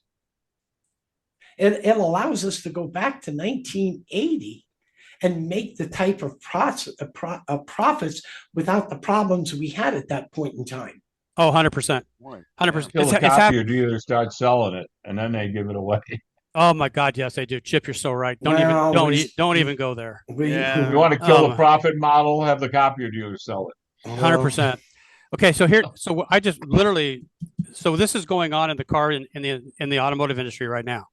It allows us to go back to 1980 and make the type of profits without the problems we had at that point in time. Oh, 100%. Boy. 100%. Till It's, the it's hap- copier dealer starts selling it, and then they give it away. oh my God, yes, they do. Chip, you're so right. Don't Well, don't even go there. Yeah. If you want to kill Oh. the profit model, have the copier dealer sell it. 100%. Okay, so I just literally, so this is going on in the car in the automotive industry right now,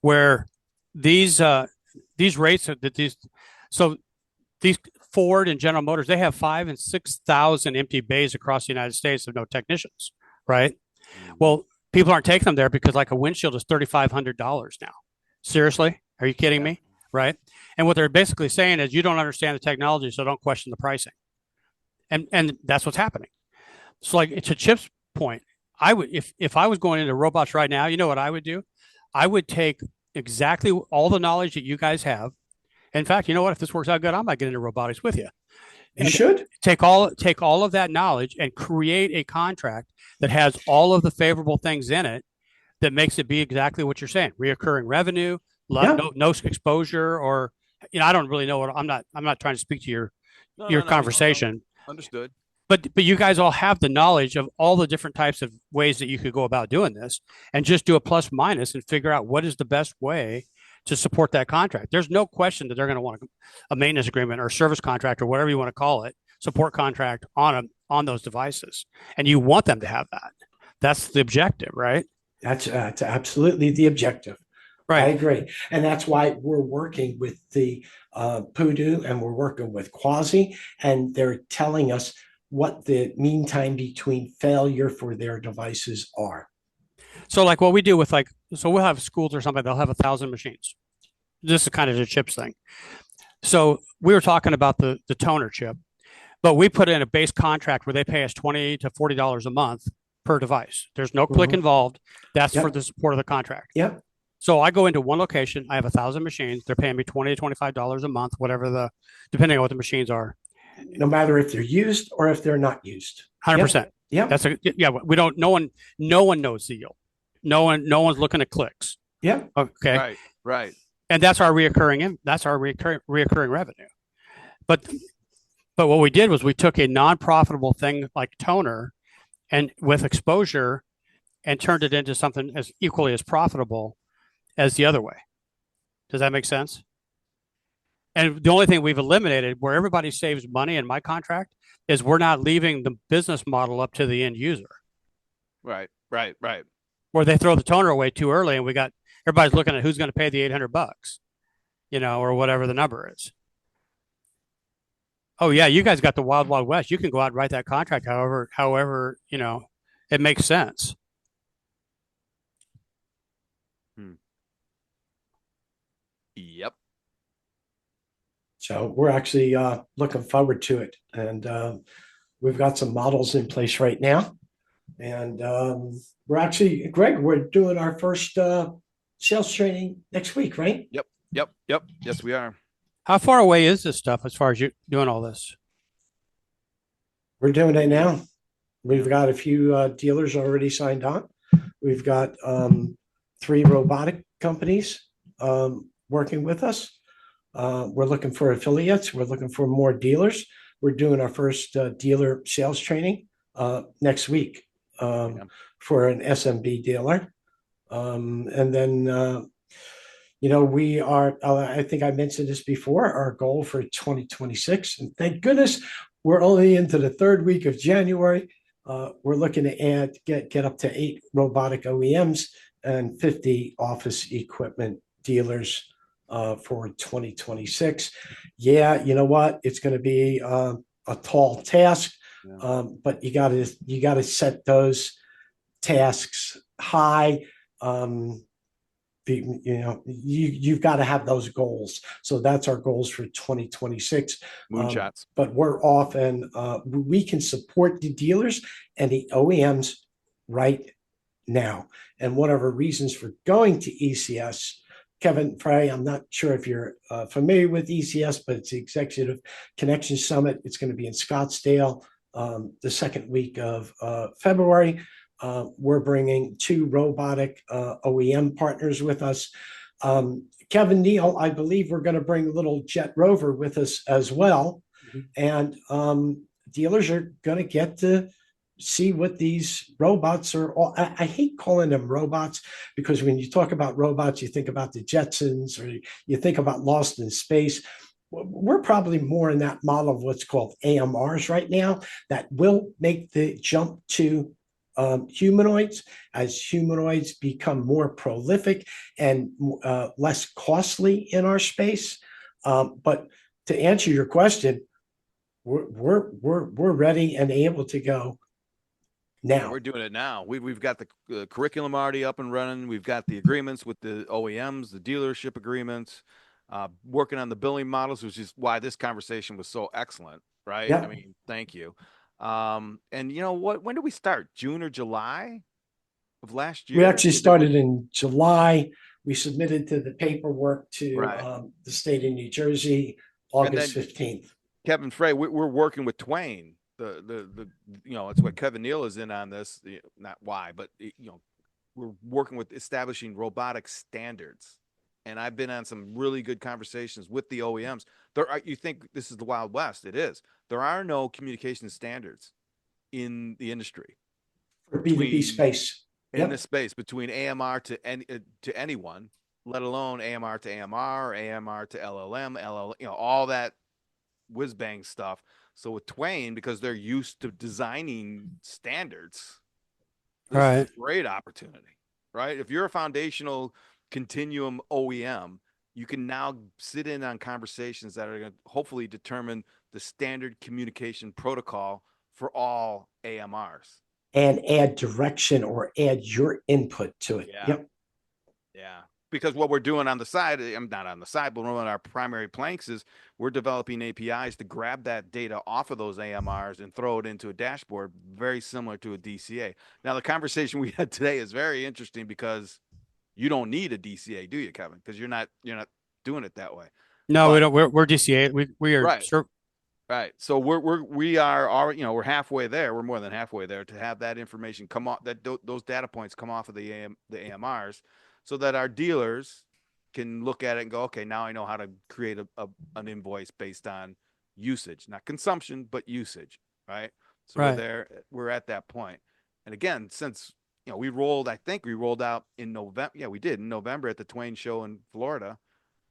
where these rates that these Ford and General Motors, they have 5,000 and 6,000 empty bays across the United States of no technicians, right? Well, people aren't taking them there because like a windshield is $3,500 now. Seriously? Are you kidding me? Right? And what they're basically saying is you don't understand the technology, so don't question the pricing. And that's what's happening. So like to Chip's point, I would if I was going into robots right now, you know what I would do? I would take exactly all the knowledge that you guys have. In fact, you know what? If this works out good, I might get into robotics with you. You should. Take all of that knowledge and create a contract that has all of the favorable things in it that makes it be exactly what you're saying: reoccurring revenue, Yeah. no exposure, or I don't really know what I'm not trying to speak to your No, conversation. Understood. But you guys all have the knowledge of all the different types of ways that you could go about doing this, and just do a plus minus and figure out what is the best way to support that contract. There's no question that they're going to want a maintenance agreement or service contract or whatever you want to call it, support contract on those devices, and you want them to have that. That's the objective, right? That's absolutely the objective. I Right. agree. And that's why we're working with the Pudu and we're working with Quasi, and they're telling us what the mean time between failure for their devices are. So like what we do with so we'll have schools or something, they'll have 1,000 machines. this is kind of the chips thing. So we were talking about the toner chip, but we put in a base contract where they pay us $20 to $40 a month per device. There's no click involved. That's for the support of the contract. Yep. So I go into one location. I have 1,000 machines. They're paying me $20 to $25 a month, whatever depending on what the machines are. No matter if they're used or if they're not used. 100%. Yeah. That's we don't. No one knows the yield. No one's looking at clicks. Yeah. Okay. Right. And that's our reoccurring revenue. But what we did was we took a non-profitable thing like toner and with exposure and turned it into something as equally as profitable as the other way. Does that make sense? And the only thing we've eliminated where everybody saves money in my contract is we're not leaving the business model up to the end user. Right. Where they throw the toner away too early and everybody's looking at who's going to pay the $800, or whatever the number is. Oh yeah, you guys got the wild west. You can go out and write that contract however it makes sense. Yep. So we're actually looking forward to it, and we've got some models in place right now, and we're actually, Greg, we're doing our first sales training next week, right? Yep. Yes, we are. How far away is this stuff as far as you doing all this? We're doing it now. We've got a few dealers already signed on. We've got 3 robotic companies working with us. We're looking for affiliates. We're looking for more for We're doing our first dealer sales training next week for an SMB dealer. And then, we are, I think I mentioned this before, our goal for 2026. And thank goodness we're only into the 3rd week of January. We're looking to get up to 8 robotic OEMs and 50 office equipment dealers for 2026. Yeah, you know what? It's going to be a tall task, but you got to set those tasks high. You've got to have those goals. So that's our goals for 2026. Moonshots. But we're off, and we can support the dealers and the OEMs right now. And one of our reasons for going to ECS, Kevin Frey, I'm not sure if you're familiar with ECS, but it's the Executive Connection Summit. It's going to be in Scottsdale the 2nd week of February. We're bringing 2 robotic OEM partners with us. Kevin Neal, I believe we're going to bring a little Jet Rover with us as well. And dealers are going to get to see what these robots are. I hate calling them robots because when you talk about robots, you think about the Jetsons or you think about Lost in Space. We're probably more in that model of what's called AMRs right now that will make the jump to humanoids as humanoids become more prolific and less costly in our space. But to answer your question, we're ready and able to go now. We're doing it now. We've got the curriculum already up and running. We've got the agreements with the OEMs, the dealership agreements, working on the billing models, which is why this conversation was so excellent, right? Yeah. I mean, thank you. And you know what? When did we start? June or July of last year? We actually started in July. We submitted to the paperwork to the state of New Jersey August 15th. Kevin Frey, we're working with Twain. It's what Kevin Neal is in on this. Not why, but we're working with establishing robotic standards. And I've been on some really good conversations with the OEMs. You think this is the Wild West? It is. There are no communication standards in the industry for B2B space. In the space between AMR to anyone, let alone AMR to AMR, AMR to LLM, all that whiz bang stuff. So with Twain, because they're used to designing standards, this is a great opportunity, right? If you're a foundational continuum OEM, you can now sit in on conversations that are going to hopefully determine the standard communication protocol for all AMRs. And add direction or add your input to it. Yeah. because what we're doing on the side, I'm not on the side, but one of our primary planks is we're developing APIs to grab that data off of those AMRs and throw it into a dashboard, very similar to a DCA. Now, the conversation we had today is very interesting because you don't need a DCA, do you, Kevin? Because you're not doing it that way. No, But, we don't. We're DCA. We are right. Right. So we are already, we're halfway there. We're more than halfway there to have that information come off, that those data points come off of the AMRs, so that our dealers can look at it and go, okay, now I know how to create an invoice based on usage, not consumption, but usage. Right. So Right. we're at that point. And again, since I think we rolled out in November. Yeah, we did in November at the Twain Show in Florida.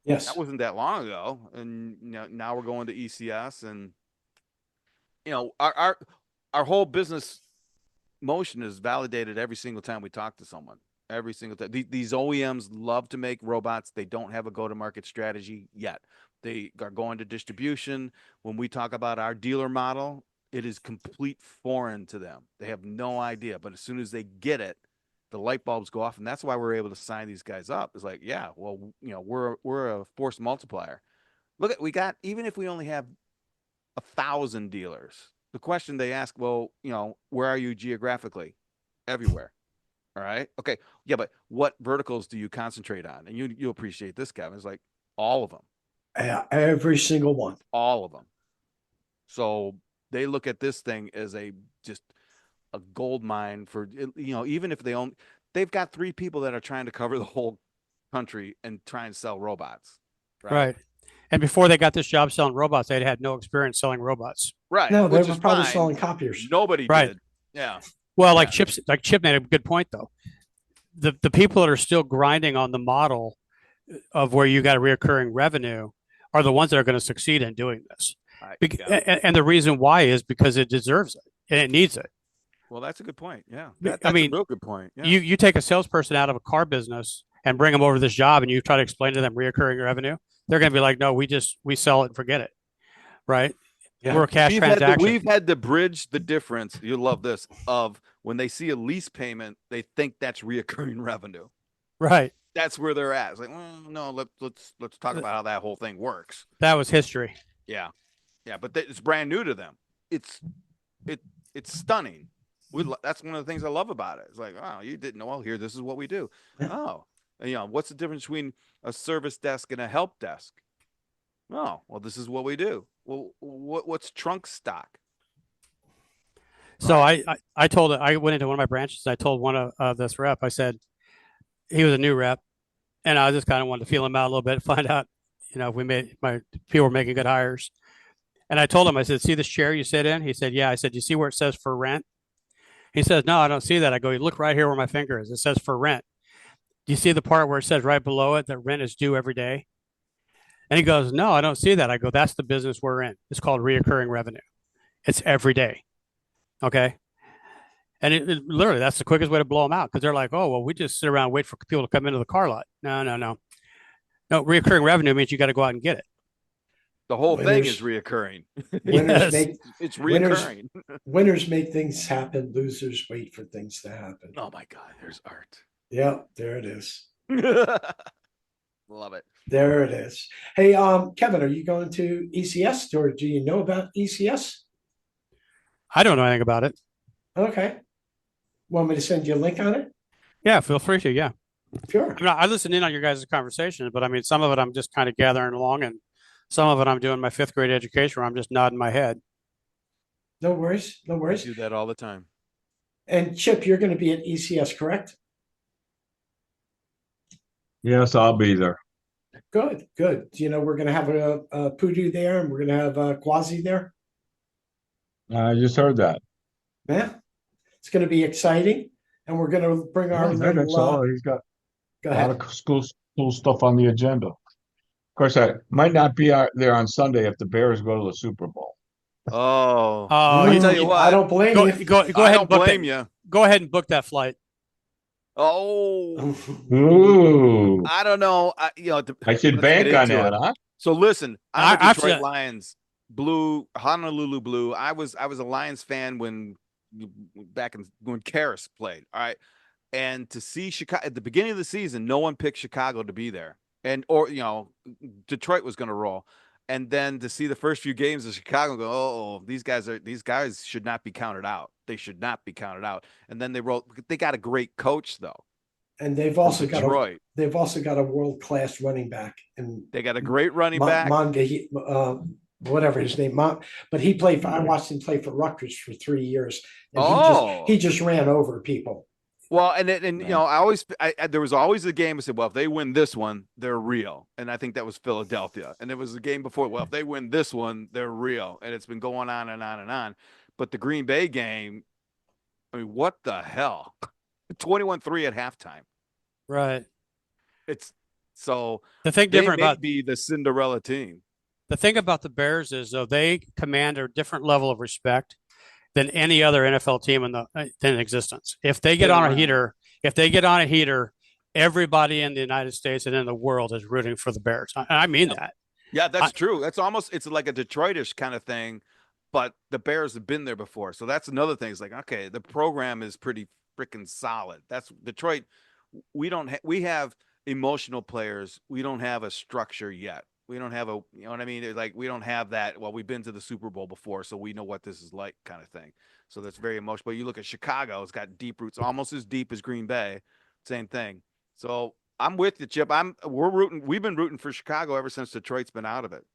Yes. That wasn't that long ago, and now we're going to ECS, and our whole business motion is validated every single time we talk to someone. Every single time, these OEMs love to make robots. They don't have a go-to-market strategy yet. They are going to distribution. When we talk about our dealer model, it is complete foreign to them. They have no idea. But as soon as they get it, the light bulbs go off, and that's why we're able to sign these guys up. It's like, yeah, well, we're a force multiplier. Look, we got, even if we only have 1,000 dealers, the question they ask, well, where are you geographically? Everywhere. All right. Okay. Yeah, but what verticals do you concentrate on? And you appreciate this, Kevin. It's like all of them. Every single one. All of them. So they look at this thing as just a gold mine for, even if they've got 3 people that are trying to cover the whole country and try and sell robots. Right. And before they got this job selling robots, they'd had no experience selling robots. Right. No, they which were is probably fine. selling copiers. Nobody Right. did. Yeah. Well, like Chip made a good point though. The people that are still grinding on the model of where you got a reoccurring revenue are the ones that are going to succeed in doing this. And the reason why is because it deserves it and it needs it. Well, that's a good point. Yeah. I mean, a real good point. Yeah. You take a salesperson out of a car business and bring them over to this job and you try to explain to them reoccurring revenue, they're going to be like, no, we sell it and forget it. Right. Yeah. We're a cash transaction. We've had to bridge the difference. You love this, of when they see a lease payment, they think that's reoccurring revenue. Right. That's where they're at. It's like, well, no, let's talk about how that whole thing works. That was history. Yeah. Yeah. But it's brand new to them. It's stunning. That's one of the things I love about it. It's like, oh, you didn't know. Well, here, this is what we do. Oh, what's the difference between a service desk and a help desk? Oh, well, this is what we do. Well, what's trunk stock? So I went into one of my branches and I told one of this rep, I said, he was a new rep, and I just kind of wanted to feel him out a little bit, find out, if my people were making good hires. And I told him, I said, see this chair you sit in? He said, yeah. I said, you see where it says for rent? He says, no, I don't see that. I go, you look right here where my finger is. It says for rent. Do you see the part where it says right below it that rent is due every day? And he goes, no, I don't see that. I go, that's the business we're in. It's called reoccurring revenue. It's every day. Okay. And it literally, that's the quickest way to blow them out, because they're like, oh, well, we just sit around and wait for people to come into the car lot. No. No, reoccurring revenue means you got to go out and get it. The whole thing is reoccurring. It's reoccurring. Winners make things happen. Losers wait for things to happen. Oh my God, there's art. Yeah, there it is. Love it. There it is. Hey, Kevin, are you going to ECS, or do you know about ECS? I don't know anything about it. Okay. Want me to send you a link on it? Yeah, feel free to. Yeah. Sure. I listen in on your guys' conversations, but I mean, some of it I'm just kind of gathering along, and some of it I'm doing my 5th grade education where I'm just nodding my head. No worries. No worries. I do that all the time. And Chip, you're going to be at ECS, correct? Yes, I'll be there. Good, good. We're going to have a Pudu there, and we're going to have a Quasi there. I just heard that. Yeah, it's going to be exciting, and we're going to bring our little. He's got a lot of cool stuff on the agenda. Of course, I might not be out there on Sunday if the Bears go to the Super Bowl. Oh, I'll tell you what. I don't blame you. Go ahead. I don't blame you. Go ahead and book that flight. Oh, ooh! I don't know. I should bank on that, huh? So listen, I'm a Detroit Lions blue, Honolulu blue. I was a Lions fan when Karras played. All right, And to see Chicago at the beginning of the season, no one picked Chicago to be there. Or Detroit was going to roll. And then to see the first few games of Chicago go, oh, these guys should not be counted out. They should not be counted out. And then they got a great coach though. And they've also got Detroit. They've also got a world-class running back. And they got a great running back. Whatever his name, but he played for. I watched him play for Rutgers for 3 years. And he just ran over people. Well, and there was always a game I said, well, if they win this one, they're real. And I think that was Philadelphia. And there was a game before, well, if they win this one, they're real. And it's been going on and on and on. But the Green Bay game, I mean, what the hell? 21-3 at halftime. Right. It's so the thing different about be the Cinderella team. The thing about the Bears is, though, they command a different level of respect than any other NFL team in existence. If they get on a heater, everybody in the United States and in the world is rooting for the Bears. I mean that. Yeah, that's true. It's like a Detroitish kind of thing, but the Bears have been there before. So that's another thing. It's like, okay, the program is pretty freaking solid. That's Detroit. We have emotional players. We don't have a structure yet. We don't have you know what I mean? Like, we don't have that. Well, we've been to the Super Bowl before, so we know what this is like, kind of thing. So that's very emotional. But you look at Chicago, it's got deep roots, almost as deep as Green Bay. Same thing. So I'm with you, Chip. We've been rooting for Chicago ever since Detroit's been out of it.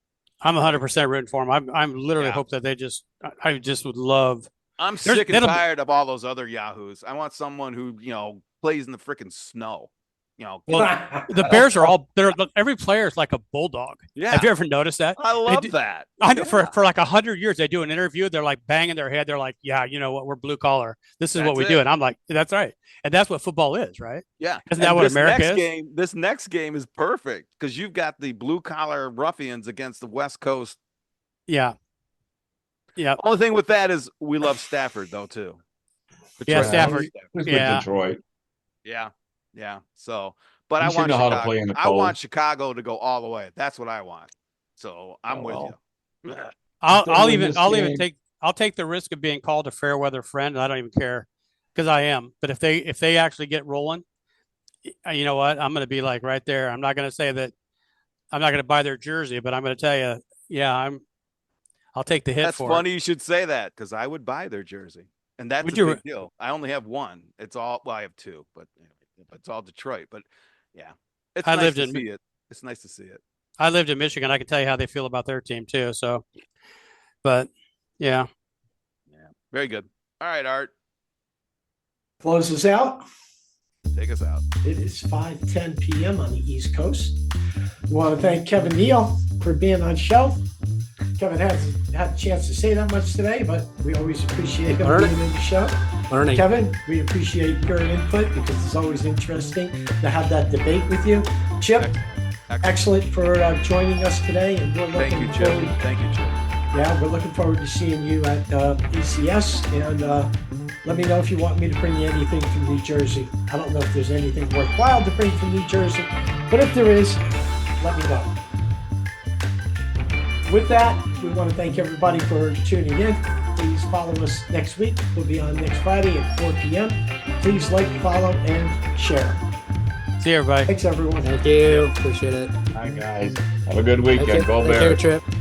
I'm 100% rooting for them. I'm literally hope that I just would love. I'm sick and tired of all those other yahoos. I want someone who, plays in the freaking snow. Well, the Bears are every player is like a bulldog. Yeah. Have you ever noticed that? I love that. I know for like 100 years, they do an interview. They're like banging their head. They're like, yeah, you know what? We're blue collar. This is what we do. And I'm like, that's right. And that's what football is, right? Yeah. Isn't that what America is? This next game is perfect because you've got the blue collar ruffians against the West Coast. Yeah. Yeah. Only thing with that is we love Stafford though too. Yeah, Stafford. Yeah. Detroit. Yeah. Yeah. So, but I want Chicago. How to play in the cold. I want Chicago to go all the way. That's what I want. So I'm with you. I'll take the risk of being called a fair weather friend, and I don't even care because I am. But if they actually get rolling, you know what? I'm going to be like right there. I'm not going to say that I'm not going to buy their jersey, but I'm going to tell you, yeah, I'll take the hit. That's for funny it. you should say that because I would buy their jersey, and that's a big deal. I only have one. I have two, but it's all Detroit. But yeah, it's nice to see it. It's nice to see it. I lived in Michigan. I can tell you how they feel about their team too. So, but yeah. Very good. All right, Art. Close us out. Take us out. It is 5:10 p.m. on the East Coast. We want to thank Kevin Neal for being on show. Kevin hasn't had a chance to say that much today, but we always appreciate him being in the show. Kevin, we appreciate your input because it's always interesting to have that debate with you. Chip, excellent for joining us today. And we're looking Thank you, Chip. Thank you, Chip. Yeah, we're looking forward to seeing you at ECS. And let me know if you want me to bring you anything from New Jersey. I don't know if there's anything worthwhile to bring from New Jersey, but if there is, let me know. With that, we want to thank everybody for tuning in. Please follow us next week. We'll be on next Friday at 4 p.m. Please like, follow, and share. See you, everybody. Thanks, everyone. Thank you. Appreciate it. Hi, guys. Have a good weekend. Go Bears. Take care, Trip.